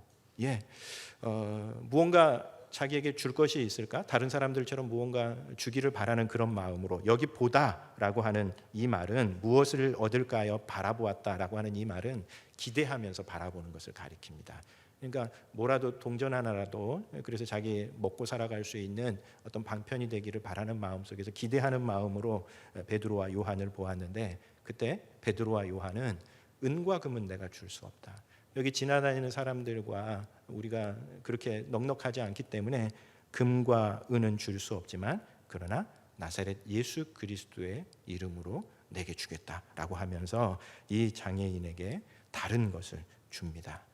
무언가 자기에게 줄 것이 있을까? 다른 사람들처럼 무언가 주기를 바라는 그런 마음으로, 여기 보다라고 하는 이 말은 무엇을 얻을까요? 바라보았다라고 하는 이 말은 기대하면서 바라보는 것을 가리킵니다. 그러니까 뭐라도 동전 하나라도, 그래서 자기 먹고 살아갈 수 있는 어떤 방편이 되기를 바라는 마음속에서 기대하는 마음으로 베드로와 요한을 보았는데, 그때 베드로와 요한은 은과 금은 내가 줄 수 없다. 여기 지나다니는 사람들과 우리가 그렇게 넉넉하지 않기 때문에 금과 은은 줄 수 없지만 그러나 나사렛 예수 그리스도의 이름으로 내게 주겠다라고 하면서 이 장애인에게 다른 것을 줍니다.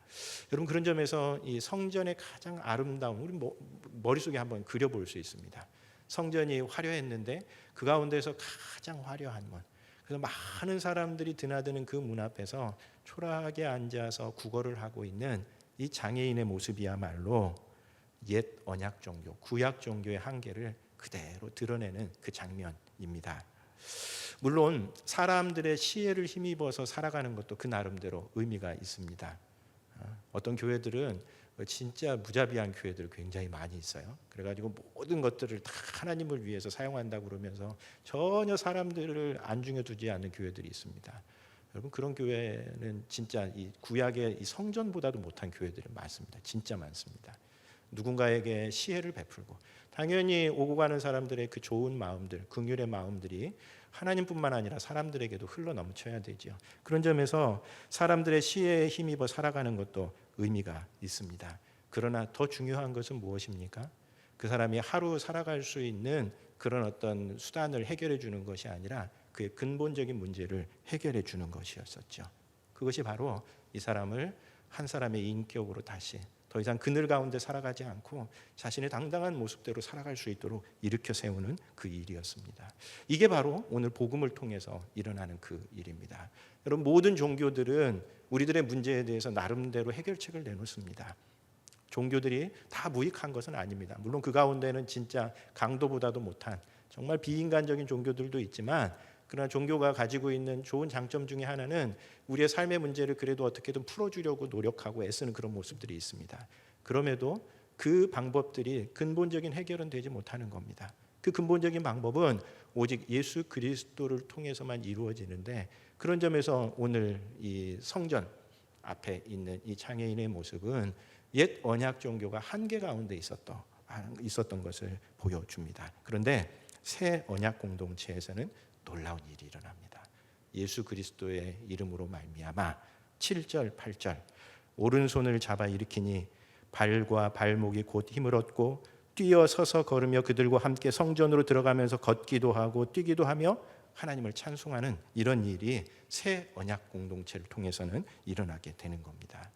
여러분, 그런 점에서 이 성전의 가장 아름다운, 우리 머릿속에 한번 그려볼 수 있습니다. 성전이 화려했는데 그 가운데서 가장 화려한 것, 그래서 많은 사람들이 드나드는 그 문 앞에서 초라하게 앉아서 구걸을 하고 있는 이 장애인의 모습이야말로 옛 언약 종교, 구약 종교의 한계를 그대로 드러내는 그 장면입니다. 물론 사람들의 시혜를 힘입어서 살아가는 것도 그 나름대로 의미가 있습니다. 어떤 교회들은 진짜 무자비한 교회들 굉장히 많이 있어요. 그래가지고 모든 것들을 다 하나님을 위해서 사용한다고 그러면서 전혀 사람들을 안중에 두지 않는 교회들이 있습니다. 여러분, 그런 교회는 진짜 이 구약의 이 성전보다도 못한 교회들이 많습니다. 진짜 많습니다. 누군가에게 시혜를 베풀고, 당연히 오고 가는 사람들의 그 좋은 마음들, 긍휼의 마음들이 하나님뿐만 아니라 사람들에게도 흘러 넘쳐야 되죠. 그런 점에서 사람들의 시혜에 힘입어 살아가는 것도 의미가 있습니다. 그러나 더 중요한 것은 무엇입니까? 그 사람이 하루 살아갈 수 있는 그런 어떤 수단을 해결해 주는 것이 아니라 그의 근본적인 문제를 해결해 주는 것이었었죠. 그것이 바로 이 사람을 한 사람의 인격으로 다시 더 이상 그늘 가운데 살아가지 않고 자신의 당당한 모습대로 살아갈 수 있도록 일으켜 세우는 그 일이었습니다. 이게 바로 오늘 복음을 통해서 일어나는 그 일입니다. 여러분, 모든 종교들은 우리들의 문제에 대해서 나름대로 해결책을 내놓습니다. 종교들이 다 무익한 것은 아닙니다. 물론 그 가운데는 진짜 강도보다도 못한 정말 비인간적인 종교들도 있지만, 그러나 종교가 가지고 있는 좋은 장점 중에 하나는 우리의 삶의 문제를 그래도 어떻게든 풀어주려고 노력하고 애쓰는 그런 모습들이 있습니다. 그럼에도 그 방법들이 근본적인 해결은 되지 못하는 겁니다. 그 근본적인 방법은 오직 예수 그리스도를 통해서만 이루어지는데, 그런 점에서 오늘 이 성전 앞에 있는 이 장애인의 모습은 옛 언약 종교가 한계 가운데 있었던 것을 보여줍니다. 그런데 새 언약 공동체에서는 놀라운 일이 일어납니다. 예수 그리스도의 이름으로 말미암아 7절 8절 오른손을 잡아 일으키니 발과 발목이 곧 힘을 얻고 뛰어 서서 걸으며 그들과 함께 성전으로 들어가면서 걷기도 하고 뛰기도 하며 하나님을 찬송하는 이런 일이 새 언약 공동체를 통해서는 일어나게 되는 겁니다.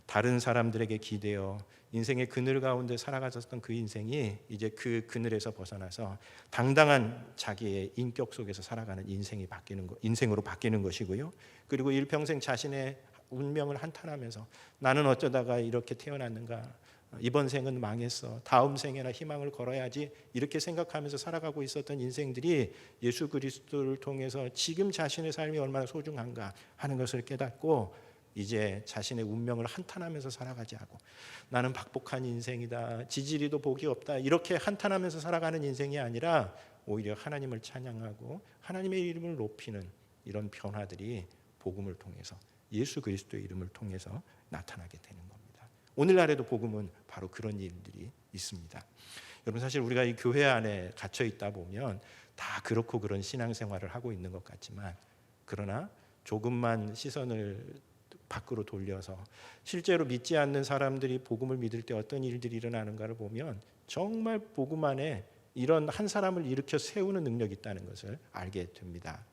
다른 사람들에게 기대어 인생의 그늘 가운데 살아가셨던 그 인생이 이제 그 그늘에서 벗어나서 당당한 자기의 인격 속에서 살아가는 인생으로 바뀌는 것이고요. 그리고 일평생 자신의 운명을 한탄하면서 나는 어쩌다가 이렇게 태어났는가, 이번 생은 망했어, 다음 생에나 희망을 걸어야지, 이렇게 생각하면서 살아가고 있었던 인생들이 예수 그리스도를 통해서 지금 자신의 삶이 얼마나 소중한가 하는 것을 깨닫고 이제 자신의 운명을 한탄하면서 살아가지 않고 나는 박복한 인생이다, 지지리도 복이 없다, 이렇게 한탄하면서 살아가는 인생이 아니라 오히려 하나님을 찬양하고 하나님의 이름을 높이는 이런 변화들이 복음을 통해서, 예수 그리스도의 이름을 통해서 나타나게 되는 겁니다. 오늘날에도 복음은 바로 그런 일들이 있습니다. 여러분, 사실 우리가 이 교회 안에 갇혀 있다 보면 다 그렇고 그런 신앙생활을 하고 있는 것 같지만, 그러나 조금만 시선을 밖으로 돌려서 실제로 믿지 않는 사람들이 복음을 믿을 때 어떤 일들이 일어나는가를 보면 정말 복음 안에 이런 한 사람을 일으켜 세우는 능력이 있다는 것을 알게 됩니다.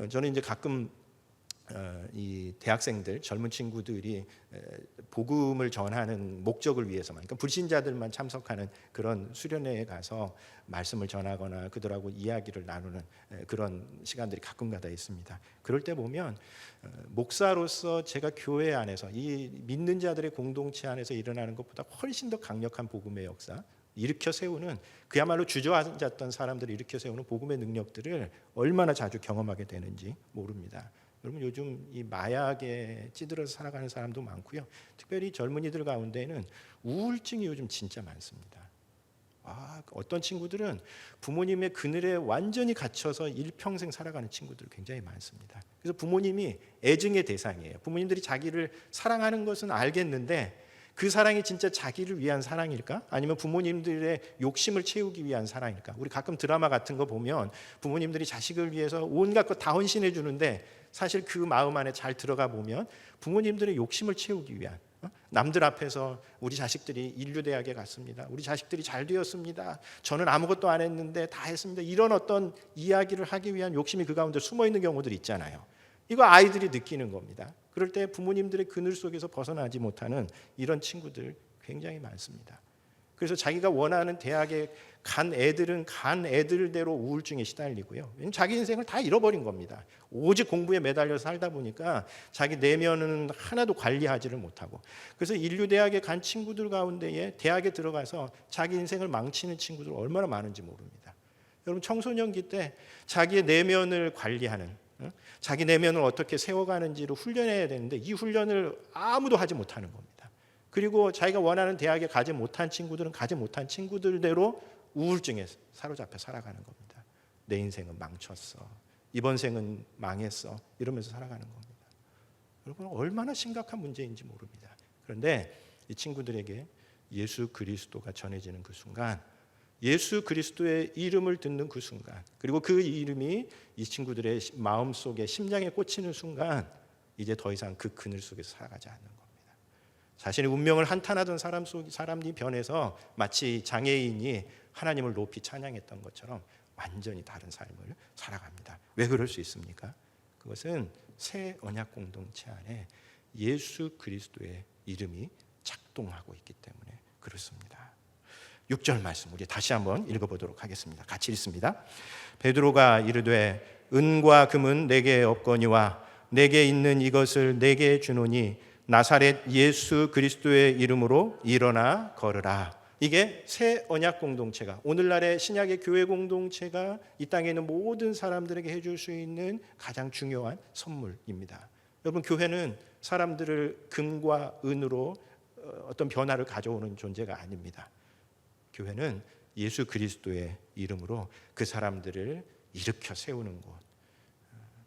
저는 이제 가끔 이 대학생들, 젊은 친구들이 복음을 전하는 목적을 위해서만, 그러니까 불신자들만 참석하는 그런 수련회에 가서 말씀을 전하거나 그들하고 이야기를 나누는 그런 시간들이 가끔가다 있습니다. 그럴 때 보면 목사로서 제가 교회 안에서 이 믿는 자들의 공동체 안에서 일어나는 것보다 훨씬 더 강력한 복음의 역사, 일으켜 세우는, 그야말로 주저앉았던 사람들을 일으켜 세우는 복음의 능력들을 얼마나 자주 경험하게 되는지 모릅니다. 여러분, 요즘 이 마약에 찌들어서 살아가는 사람도 많고요. 특별히 젊은이들 가운데는 우울증이 요즘 진짜 많습니다. 어떤 친구들은 부모님의 그늘에 완전히 갇혀서 일평생 살아가는 친구들 굉장히 많습니다. 그래서 부모님이 애증의 대상이에요. 부모님들이 자기를 사랑하는 것은 알겠는데 그 사랑이 진짜 자기를 위한 사랑일까? 아니면 부모님들의 욕심을 채우기 위한 사랑일까? 우리 가끔 드라마 같은 거 보면 부모님들이 자식을 위해서 온갖 것 다 헌신해 주는데 사실 그 마음 안에 잘 들어가 보면 부모님들의 욕심을 채우기 위한, 남들 앞에서 우리 자식들이 인류대학에 갔습니다, 우리 자식들이 잘 되었습니다, 저는 아무것도 안 했는데 다 했습니다, 이런 어떤 이야기를 하기 위한 욕심이 그 가운데 숨어 있는 경우들 있잖아요. 이거 아이들이 느끼는 겁니다. 그럴 때 부모님들의 그늘 속에서 벗어나지 못하는 이런 친구들 굉장히 많습니다. 그래서 자기가 원하는 대학에 간 애들은 간 애들대로 우울증에 시달리고요. 왜냐하면 자기 인생을 다 잃어버린 겁니다. 오직 공부에 매달려서 살다 보니까 자기 내면은 하나도 관리하지를 못하고, 그래서 인류대학에 간 친구들 가운데에 대학에 들어가서 자기 인생을 망치는 친구들 얼마나 많은지 모릅니다. 여러분, 청소년기 때 자기의 내면을 관리하는, 자기 내면을 어떻게 세워가는지를 훈련해야 되는데 이 훈련을 아무도 하지 못하는 겁니다. 그리고 자기가 원하는 대학에 가지 못한 친구들은 가지 못한 친구들대로 우울증에 사로잡혀 살아가는 겁니다. 내 인생은 망쳤어, 이번 생은 망했어, 이러면서 살아가는 겁니다. 여러분, 얼마나 심각한 문제인지 모릅니다. 그런데 이 친구들에게 예수 그리스도가 전해지는 그 순간, 예수 그리스도의 이름을 듣는 그 순간, 그리고 그 이름이 이 친구들의 마음속에 심장에 꽂히는 순간, 이제 더 이상 그 그늘 속에서 살아가지 않는 겁니다. 자신의 운명을 한탄하던 사람이 변해서 마치 장애인이 하나님을 높이 찬양했던 것처럼 완전히 다른 삶을 살아갑니다. 왜 그럴 수 있습니까? 그것은 새 언약 공동체 안에 예수 그리스도의 이름이 작동하고 있기 때문에 그렇습니다. 6절 말씀 우리 다시 한번 읽어보도록 하겠습니다. 같이 읽습니다. 베드로가 이르되 은과 금은 내게 없거니와 내게 있는 이것을 내게 주노니 나사렛 예수 그리스도의 이름으로 일어나 걸으라. 이게 새 언약 공동체가, 오늘날의 신약의 교회 공동체가 이 땅에 있는 모든 사람들에게 해줄 수 있는 가장 중요한 선물입니다. 여러분, 교회는 사람들을 금과 은으로 어떤 변화를 가져오는 존재가 아닙니다. 교회는 예수 그리스도의 이름으로 그 사람들을 일으켜 세우는 곳,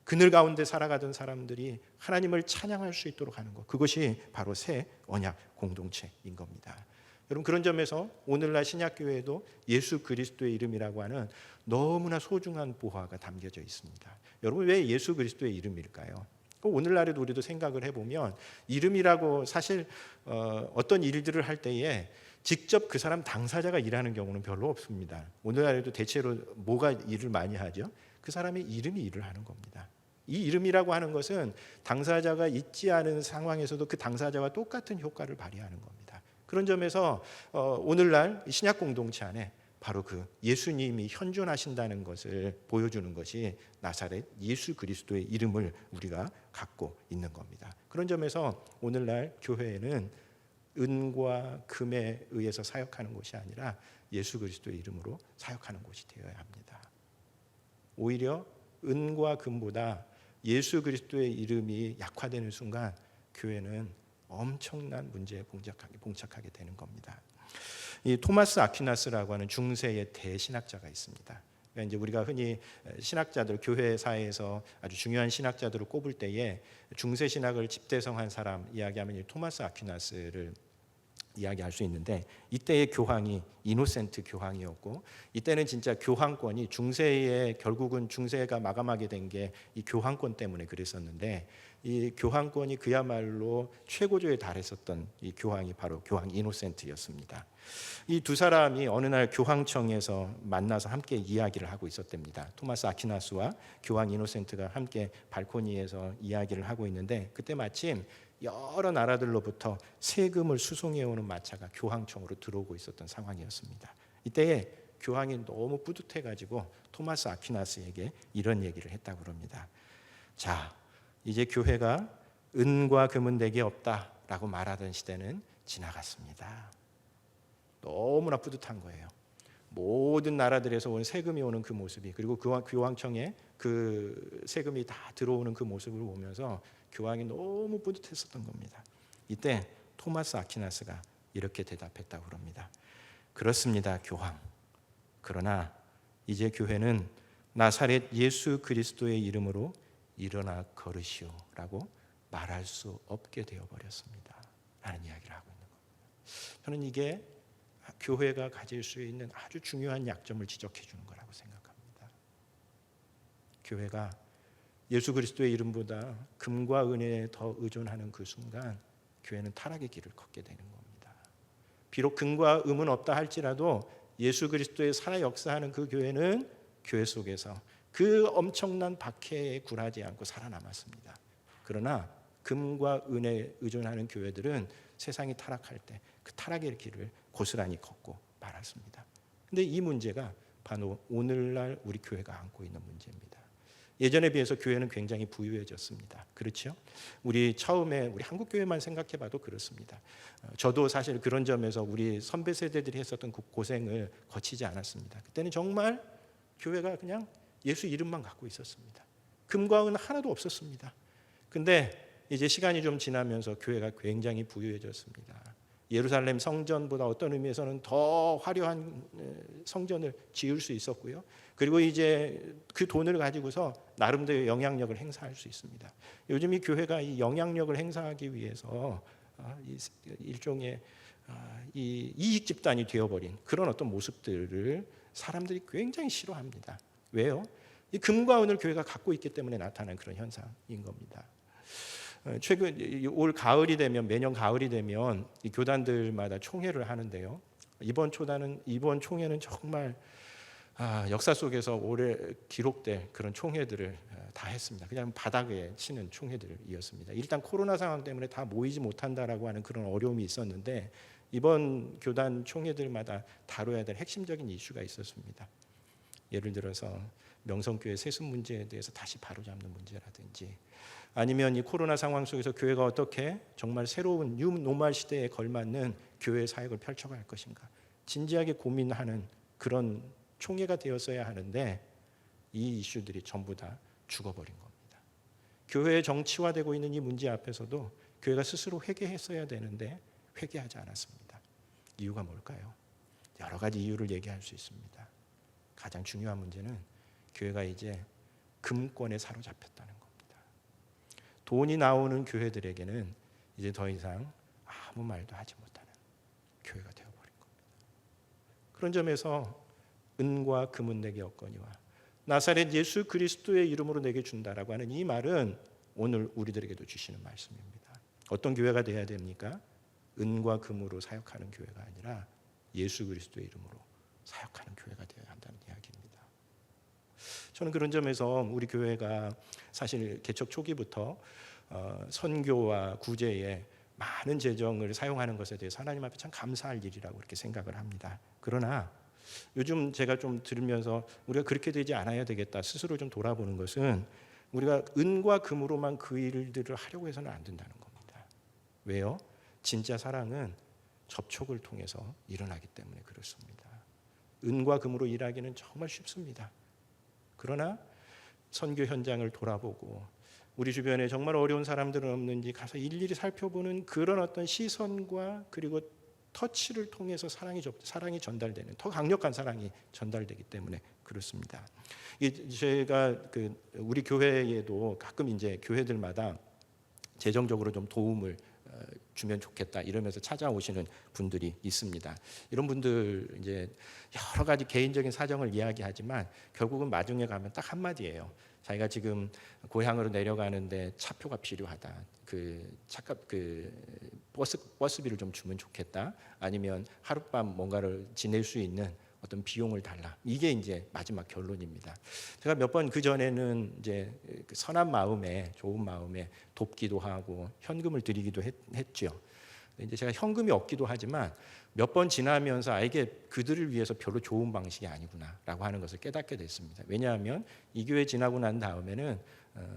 그늘 가운데 살아가던 사람들이 하나님을 찬양할 수 있도록 하는 것, 그것이 바로 새 언약 공동체인 겁니다. 여러분, 그런 점에서 오늘날 신약교회에도 예수 그리스도의 이름이라고 하는 너무나 소중한 보화가 담겨져 있습니다. 여러분, 왜 예수 그리스도의 이름일까요? 오늘날에도 우리도 생각을 해보면 이름이라고 사실 어떤 일들을 할 때에 직접 그 사람 당사자가 일하는 경우는 별로 없습니다. 오늘날에도 대체로 뭐가 일을 많이 하죠? 그 사람의 이름이 일을 하는 겁니다. 이 이름이라고 하는 것은 당사자가 있지 않은 상황에서도 그 당사자와 똑같은 효과를 발휘하는 겁니다. 그런 점에서 오늘날 신약 공동체 안에 바로 그 예수님이 현존하신다는 것을 보여주는 것이 나사렛 예수 그리스도의 이름을 우리가 갖고 있는 겁니다. 그런 점에서 오늘날 교회에는 은과 금에 의해서 사역하는 것이 아니라 예수 그리스도의 이름으로 사역하는 곳이 되어야 합니다. 오히려 은과 금보다 예수 그리스도의 이름이 약화되는 순간 교회는 엄청난 문제에 봉착하게 되는 겁니다. 이 토마스 아퀴나스라고 하는 중세의 대신학자가 있습니다. 그러니까 이제 우리가 흔히 신학자들, 교회사에서 아주 중요한 신학자들을 꼽을 때에 중세 신학을 집대성한 사람 이야기하면 이 토마스 아퀴나스를 이야기할 수 있는데, 이때의 교황이 이노센트 교황이었고, 이때는 진짜 교황권이 중세에, 결국은 중세가 마감하게 된 게 이 교황권 때문에 그랬었는데, 이 교황권이 그야말로 최고조에 달했었던 이 교황이 바로 교황 이노센트였습니다. 이 두 사람이 어느 날 교황청에서 만나서 함께 이야기를 하고 있었답니다. 토마스 아퀴나스와 교황 이노센트가 함께 발코니에서 이야기를 하고 있는데, 그때 마침 여러 나라들로부터 세금을 수송해오는 마차가 교황청으로 들어오고 있었던 상황이었습니다. 이때에 교황이 너무 뿌듯해가지고 토마스 아퀴나스에게 이런 얘기를 했다고 합니다. 자, 이제 교회가 은과 금은 내게 없다라고 말하던 시대는 지나갔습니다. 너무나 뿌듯한 거예요. 모든 나라들에서 온 세금이 오는 그 모습이, 그리고 교황청에 그 세금이 다 들어오는 그 모습을 보면서 교황이 너무 뿌듯했었던 겁니다. 이때 토마스 아퀴나스가 이렇게 대답했다고 합니다. 그렇습니다, 교황. 그러나 이제 교회는 나사렛 예수 그리스도의 이름으로 일어나 걸으시오라고 말할 수 없게 되어버렸습니다. 라는 이야기를 하고 있는 겁니다. 저는 이게 교회가 가질 수 있는 아주 중요한 약점을 지적해 주는 거라고 생각합니다. 교회가 예수 그리스도의 이름보다 금과 은혜에 더 의존하는 그 순간 교회는 타락의 길을 걷게 되는 겁니다. 비록 금과 은은 없다 할지라도 예수 그리스도의 살아 역사하는 그 교회는 교회 속에서 그 엄청난 박해에 굴하지 않고 살아남았습니다. 그러나 금과 은혜에 의존하는 교회들은 세상이 타락할 때 그 타락의 길을 고스란히 걷고 말았습니다. 그런데 이 문제가 바로 오늘날 우리 교회가 안고 있는 문제입니다. 예전에 비해서 교회는 굉장히 부유해졌습니다. 그렇죠? 우리 처음에 우리 한국 교회만 생각해봐도 그렇습니다. 저도 사실 그런 점에서 우리 선배 세대들이 했었던 그 고생을 거치지 않았습니다. 그때는 정말 교회가 그냥 예수 이름만 갖고 있었습니다. 금과 은 하나도 없었습니다. 근데 이제 시간이 좀 지나면서 교회가 굉장히 부유해졌습니다. 예루살렘 성전보다 어떤 의미에서는 더 화려한 성전을 지을 수 있었고요. 그리고 이제 그 돈을 가지고서 나름대로 영향력을 행사할 수 있습니다. 요즘 이 교회가 이 영향력을 행사하기 위해서 일종의 이 이익 집단이 되어버린 그런 어떤 모습들을 사람들이 굉장히 싫어합니다. 왜요? 이 금과 은을 교회가 갖고 있기 때문에 나타난 그런 현상인 겁니다. 최근 올 가을이 되면, 매년 가을이 되면 이 교단들마다 총회를 하는데요. 이번 총회는 정말 역사 속에서 오래 기록될 그런 총회들을 다 했습니다. 그냥 바닥에 치는 총회들이었습니다. 일단 코로나 상황 때문에 다 모이지 못한다라고 하는 그런 어려움이 있었는데 이번 교단 총회들마다 다뤄야 될 핵심적인 이슈가 있었습니다. 예를 들어서 명성교회 세습 문제에 대해서 다시 바로잡는 문제라든지, 아니면 이 코로나 상황 속에서 교회가 어떻게 정말 새로운 뉴 노멀 시대에 걸맞는 교회 사역을 펼쳐갈 것인가 진지하게 고민하는 그런 총회가 되었어야 하는데 이 이슈들이 전부 다 죽어버린 겁니다. 교회의 정치화되고 있는 이 문제 앞에서도 교회가 스스로 회개했어야 되는데 회개하지 않았습니다. 이유가 뭘까요? 여러 가지 이유를 얘기할 수 있습니다. 가장 중요한 문제는 교회가 이제 금권에 사로잡혔다는 겁니다. 돈이 나오는 교회들에게는 이제 더 이상 아무 말도 하지 못하는 교회가 되어버린 겁니다. 그런 점에서 은과 금은 내게 없거니와 나사렛 예수 그리스도의 이름으로 내게 준다라고 하는 이 말은 오늘 우리들에게도 주시는 말씀입니다. 어떤 교회가 돼야 됩니까? 은과 금으로 사역하는 교회가 아니라 예수 그리스도의 이름으로 사역하는 교회가 되어야 한다는 이야기입니다. 저는 그런 점에서 우리 교회가 사실 개척 초기부터 선교와 구제에 많은 재정을 사용하는 것에 대해서 하나님 앞에 참 감사할 일이라고 그렇게 생각을 합니다. 그러나 요즘 제가 좀 들으면서 우리가 그렇게 되지 않아야 되겠다 스스로 좀 돌아보는 것은 우리가 은과 금으로만 그 일들을 하려고 해서는 안 된다는 겁니다. 왜요? 진짜 사랑은 접촉을 통해서 일어나기 때문에 그렇습니다. 은과 금으로 일하기는 정말 쉽습니다. 그러나 선교 현장을 돌아보고 우리 주변에 정말 어려운 사람들은 없는지 가서 일일이 살펴보는 그런 어떤 시선과 그리고 터치를 통해서 사랑이 전달되는 더 강력한 사랑이 전달되기 때문에 그렇습니다. 제가 우리 교회에도 가끔 이제 교회들마다 재정적으로 좀 도움을 주면 좋겠다 이러면서 찾아오시는 분들이 있습니다. 이런 분들 이제 여러 가지 개인적인 사정을 이야기하지만 결국은 마중에 가면 딱 한마디예요. 자기가 지금 고향으로 내려가는데 차표가 필요하다. 차값 버스비를 좀 주면 좋겠다. 아니면 하룻밤 뭔가를 지낼 수 있는 어떤 비용을 달라. 이게 이제 마지막 결론입니다. 제가 몇 번 그 전에는 이제 선한 마음에 좋은 마음에 돕기도 하고 현금을 드리기도 했죠. 이제 제가 현금이 없기도 하지만 몇 번 지나면서 이게 그들을 위해서 별로 좋은 방식이 아니구나라고 하는 것을 깨닫게 됐습니다. 왜냐하면 이 교회 지나고 난 다음에는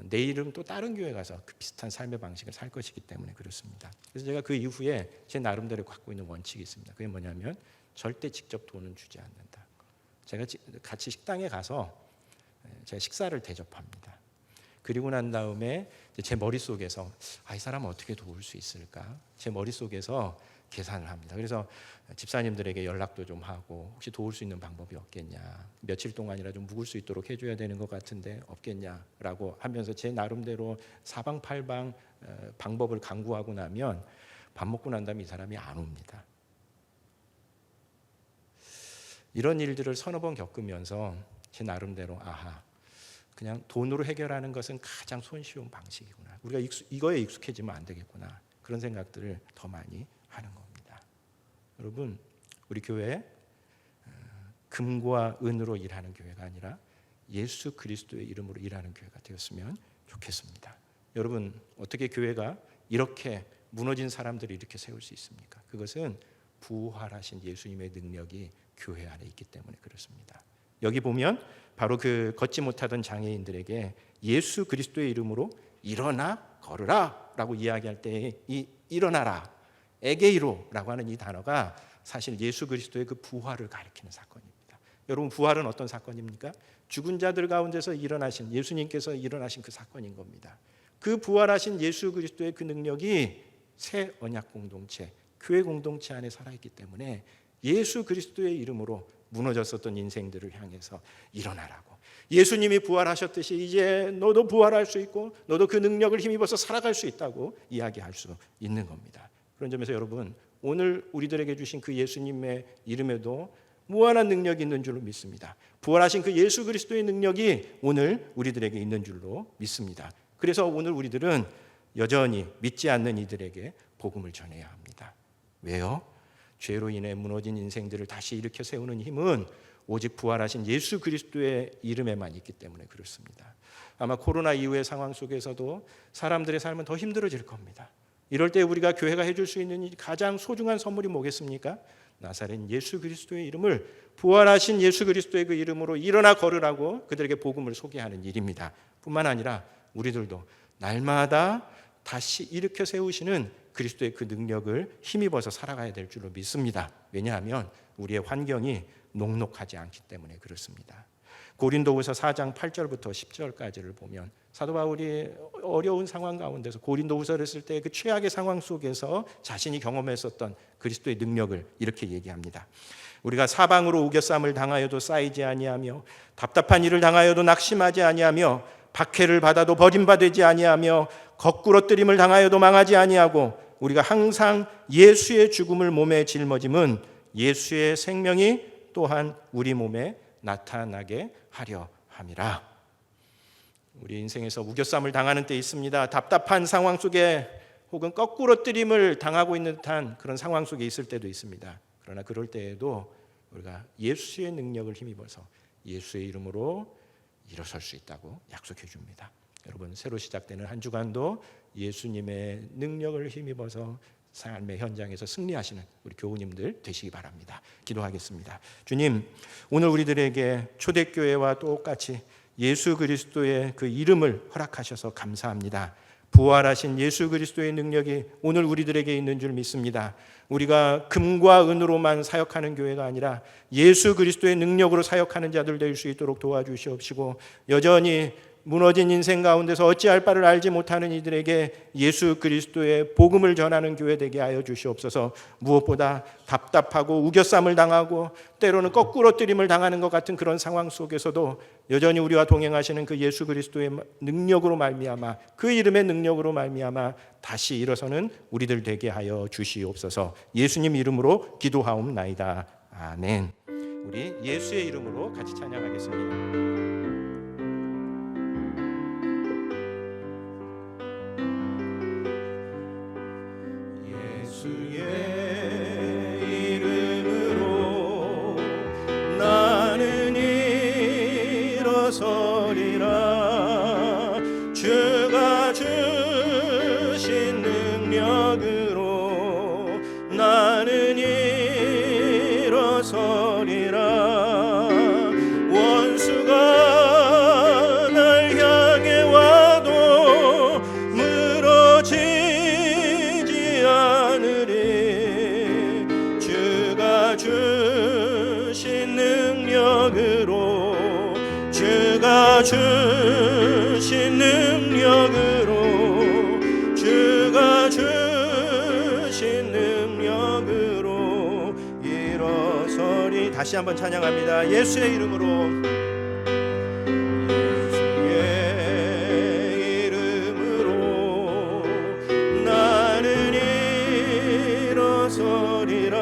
내일은 또 다른 교회 가서 그 비슷한 삶의 방식을 살 것이기 때문에 그렇습니다. 그래서 제가 그 이후에 제 나름대로 갖고 있는 원칙이 있습니다. 그게 뭐냐면 절대 직접 돈은 주지 않는다. 제가 같이 식당에 가서 제가 식사를 대접합니다. 그리고 난 다음에 제 머릿속에서 이 사람은 어떻게 도울 수 있을까? 제 머릿속에서 계산을 합니다. 그래서 집사님들에게 연락도 좀 하고 혹시 도울 수 있는 방법이 없겠냐, 며칠 동안이라 좀 묵을 수 있도록 해줘야 되는 것 같은데 없겠냐라고 하면서 제 나름대로 사방팔방 방법을 강구하고 나면 밥 먹고 난 다음에 이 사람이 안 옵니다. 이런 일들을 서너 번 겪으면서 제 나름대로 그냥 돈으로 해결하는 것은 가장 손쉬운 방식이구나. 우리가 이거에 익숙해지면 안 되겠구나. 그런 생각들을 더 많이 하는 겁니다. 여러분, 우리 교회 금과 은으로 일하는 교회가 아니라 예수 그리스도의 이름으로 일하는 교회가 되었으면 좋겠습니다. 여러분, 어떻게 교회가 이렇게 무너진 사람들을 이렇게 세울 수 있습니까? 그것은 부활하신 예수님의 능력이 교회 안에 있기 때문에 그렇습니다. 여기 보면 바로 그 걷지 못하던 장애인들에게 예수 그리스도의 이름으로 일어나 걸으라 라고 이야기할 때 이 일어나라, 에게이로라고 하는 이 단어가 사실 예수 그리스도의 그 부활을 가리키는 사건입니다. 여러분, 부활은 어떤 사건입니까? 죽은 자들 가운데서 일어나신 예수님께서 일어나신 그 사건인 겁니다. 그 부활하신 예수 그리스도의 그 능력이 새 언약 공동체, 교회 공동체 안에 살아있기 때문에 예수 그리스도의 이름으로 무너졌었던 인생들을 향해서 일어나라고, 예수님이 부활하셨듯이 이제 너도 부활할 수 있고 너도 그 능력을 힘입어서 살아갈 수 있다고 이야기할 수 있는 겁니다. 그런 점에서 여러분, 오늘 우리들에게 주신 그 예수님의 이름에도 무한한 능력이 있는 줄로 믿습니다. 부활하신 그 예수 그리스도의 능력이 오늘 우리들에게 있는 줄로 믿습니다. 그래서 오늘 우리들은 여전히 믿지 않는 이들에게 복음을 전해야 합니다. 왜요? 죄로 인해 무너진 인생들을 다시 일으켜 세우는 힘은 오직 부활하신 예수 그리스도의 이름에만 있기 때문에 그렇습니다. 아마 코로나 이후의 상황 속에서도 사람들의 삶은 더 힘들어질 겁니다. 이럴 때 우리가 교회가 해줄 수 있는 가장 소중한 선물이 뭐겠습니까? 나사렛 예수 그리스도의 이름을, 부활하신 예수 그리스도의 그 이름으로 일어나 걸으라고 그들에게 복음을 소개하는 일입니다. 뿐만 아니라 우리들도 날마다 다시 일으켜 세우시는 그리스도의 그 능력을 힘입어서 살아가야 될 줄로 믿습니다. 왜냐하면 우리의 환경이 녹록하지 않기 때문에 그렇습니다. 고린도후서 4장 8절부터 10절까지를 보면 사도 바울이 어려운 상황 가운데서 고린도후서를 쓸 때 그 최악의 상황 속에서 자신이 경험했었던 그리스도의 능력을 이렇게 얘기합니다. 우리가 사방으로 우겨쌈을 당하여도 쌓이지 아니하며 답답한 일을 당하여도 낙심하지 아니하며 박해를 받아도 버림받지 아니하며 거꾸로 뜨림을 당하여도 망하지 아니하고 우리가 항상 예수의 죽음을 몸에 짊어짐은 예수의 생명이 또한 우리 몸에 나타나게 하려 함이라. 우리 인생에서 우겨쌈을 당하는 때 있습니다. 답답한 상황 속에 혹은 거꾸로 뜨림을 당하고 있는 듯한 그런 상황 속에 있을 때도 있습니다. 그러나 그럴 때에도 우리가 예수의 능력을 힘입어서 예수의 이름으로 일어설 수 있다고 약속해 줍니다. 여러분, 새로 시작되는 한 주간도 예수님의 능력을 힘입어서 삶의 현장에서 승리하시는 우리 교우님들 되시기 바랍니다. 기도하겠습니다. 주님, 오늘 우리들에게 초대교회와 똑같이 예수 그리스도의 그 이름을 허락하셔서 감사합니다. 부활하신 예수 그리스도의 능력이 오늘 우리들에게 있는 줄 믿습니다. 우리가 금과 은으로만 사역하는 교회가 아니라 예수 그리스도의 능력으로 사역하는 자들 될 수 있도록 도와주시옵시고, 여전히 무너진 인생 가운데서 어찌할 바를 알지 못하는 이들에게 예수 그리스도의 복음을 전하는 교회 되게 하여 주시옵소서. 무엇보다 답답하고 우겨쌈을 당하고 때로는 거꾸로 뜨림을 당하는 것 같은 그런 상황 속에서도 여전히 우리와 동행하시는 그 예수 그리스도의 능력으로 말미암아, 그 이름의 능력으로 말미암아 다시 일어서는 우리들 되게 하여 주시옵소서. 예수님 이름으로 기도하옵나이다. 아멘. 우리 예수의 이름으로 같이 찬양하겠습니다. 예수의 이름으로 나는 일어서리라. 주가 주신 능력으로 나는 일어서리라. 원수가 날 향해 와도 무너지지 않으리. 주가 주신 능력으로, 주가 주신 능력으로, 주가 주신 능력으로 일어서리. 다시 한번 찬양합니다. 예수의 이름으로, 예수의 이름으로 나는 일어서리라.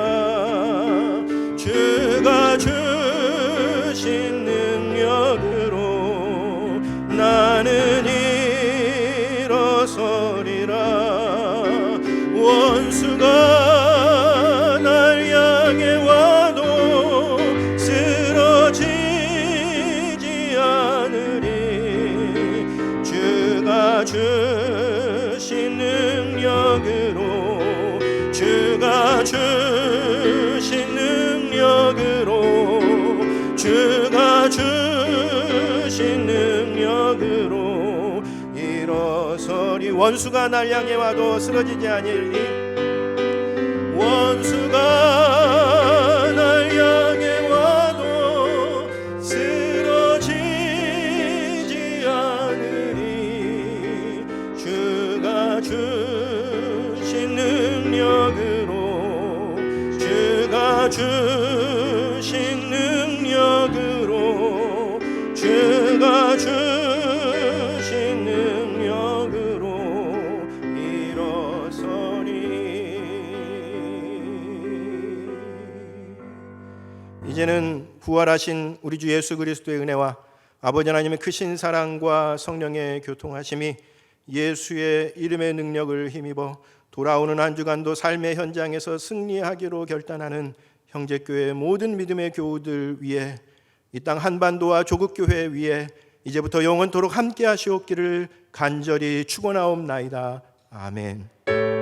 주가 주신 능력으로 나는 일어서리라. 원수가 날 향해 와도 쓰러지지 않으리. 주가 주신 능력으로, 주가 주신 능력으로, 주가 주신 능력으로 일어서리. 원수가 날 향해 와도 쓰러지지 아니리. 원수가 날 향해 와도 쓰러지지 않으리. 주가 주신 능력으로, 주가 주신 능력으로, 주가 주신 능력으로 일어서리. 이제는 부활하신 우리 주 예수 그리스도의 은혜와 아버지 하나님의 크신 사랑과 성령의 교통하심이 예수의 이름의 능력을 힘입어 돌아오는 한 주간도 삶의 현장에서 승리하기로 결단하는 형제교회 모든 믿음의 교우들 위에 이 땅 한반도와 조국 교회 위에 이제부터 영원토록 함께 하시옵기를 간절히 축원하옵나이다. 아멘.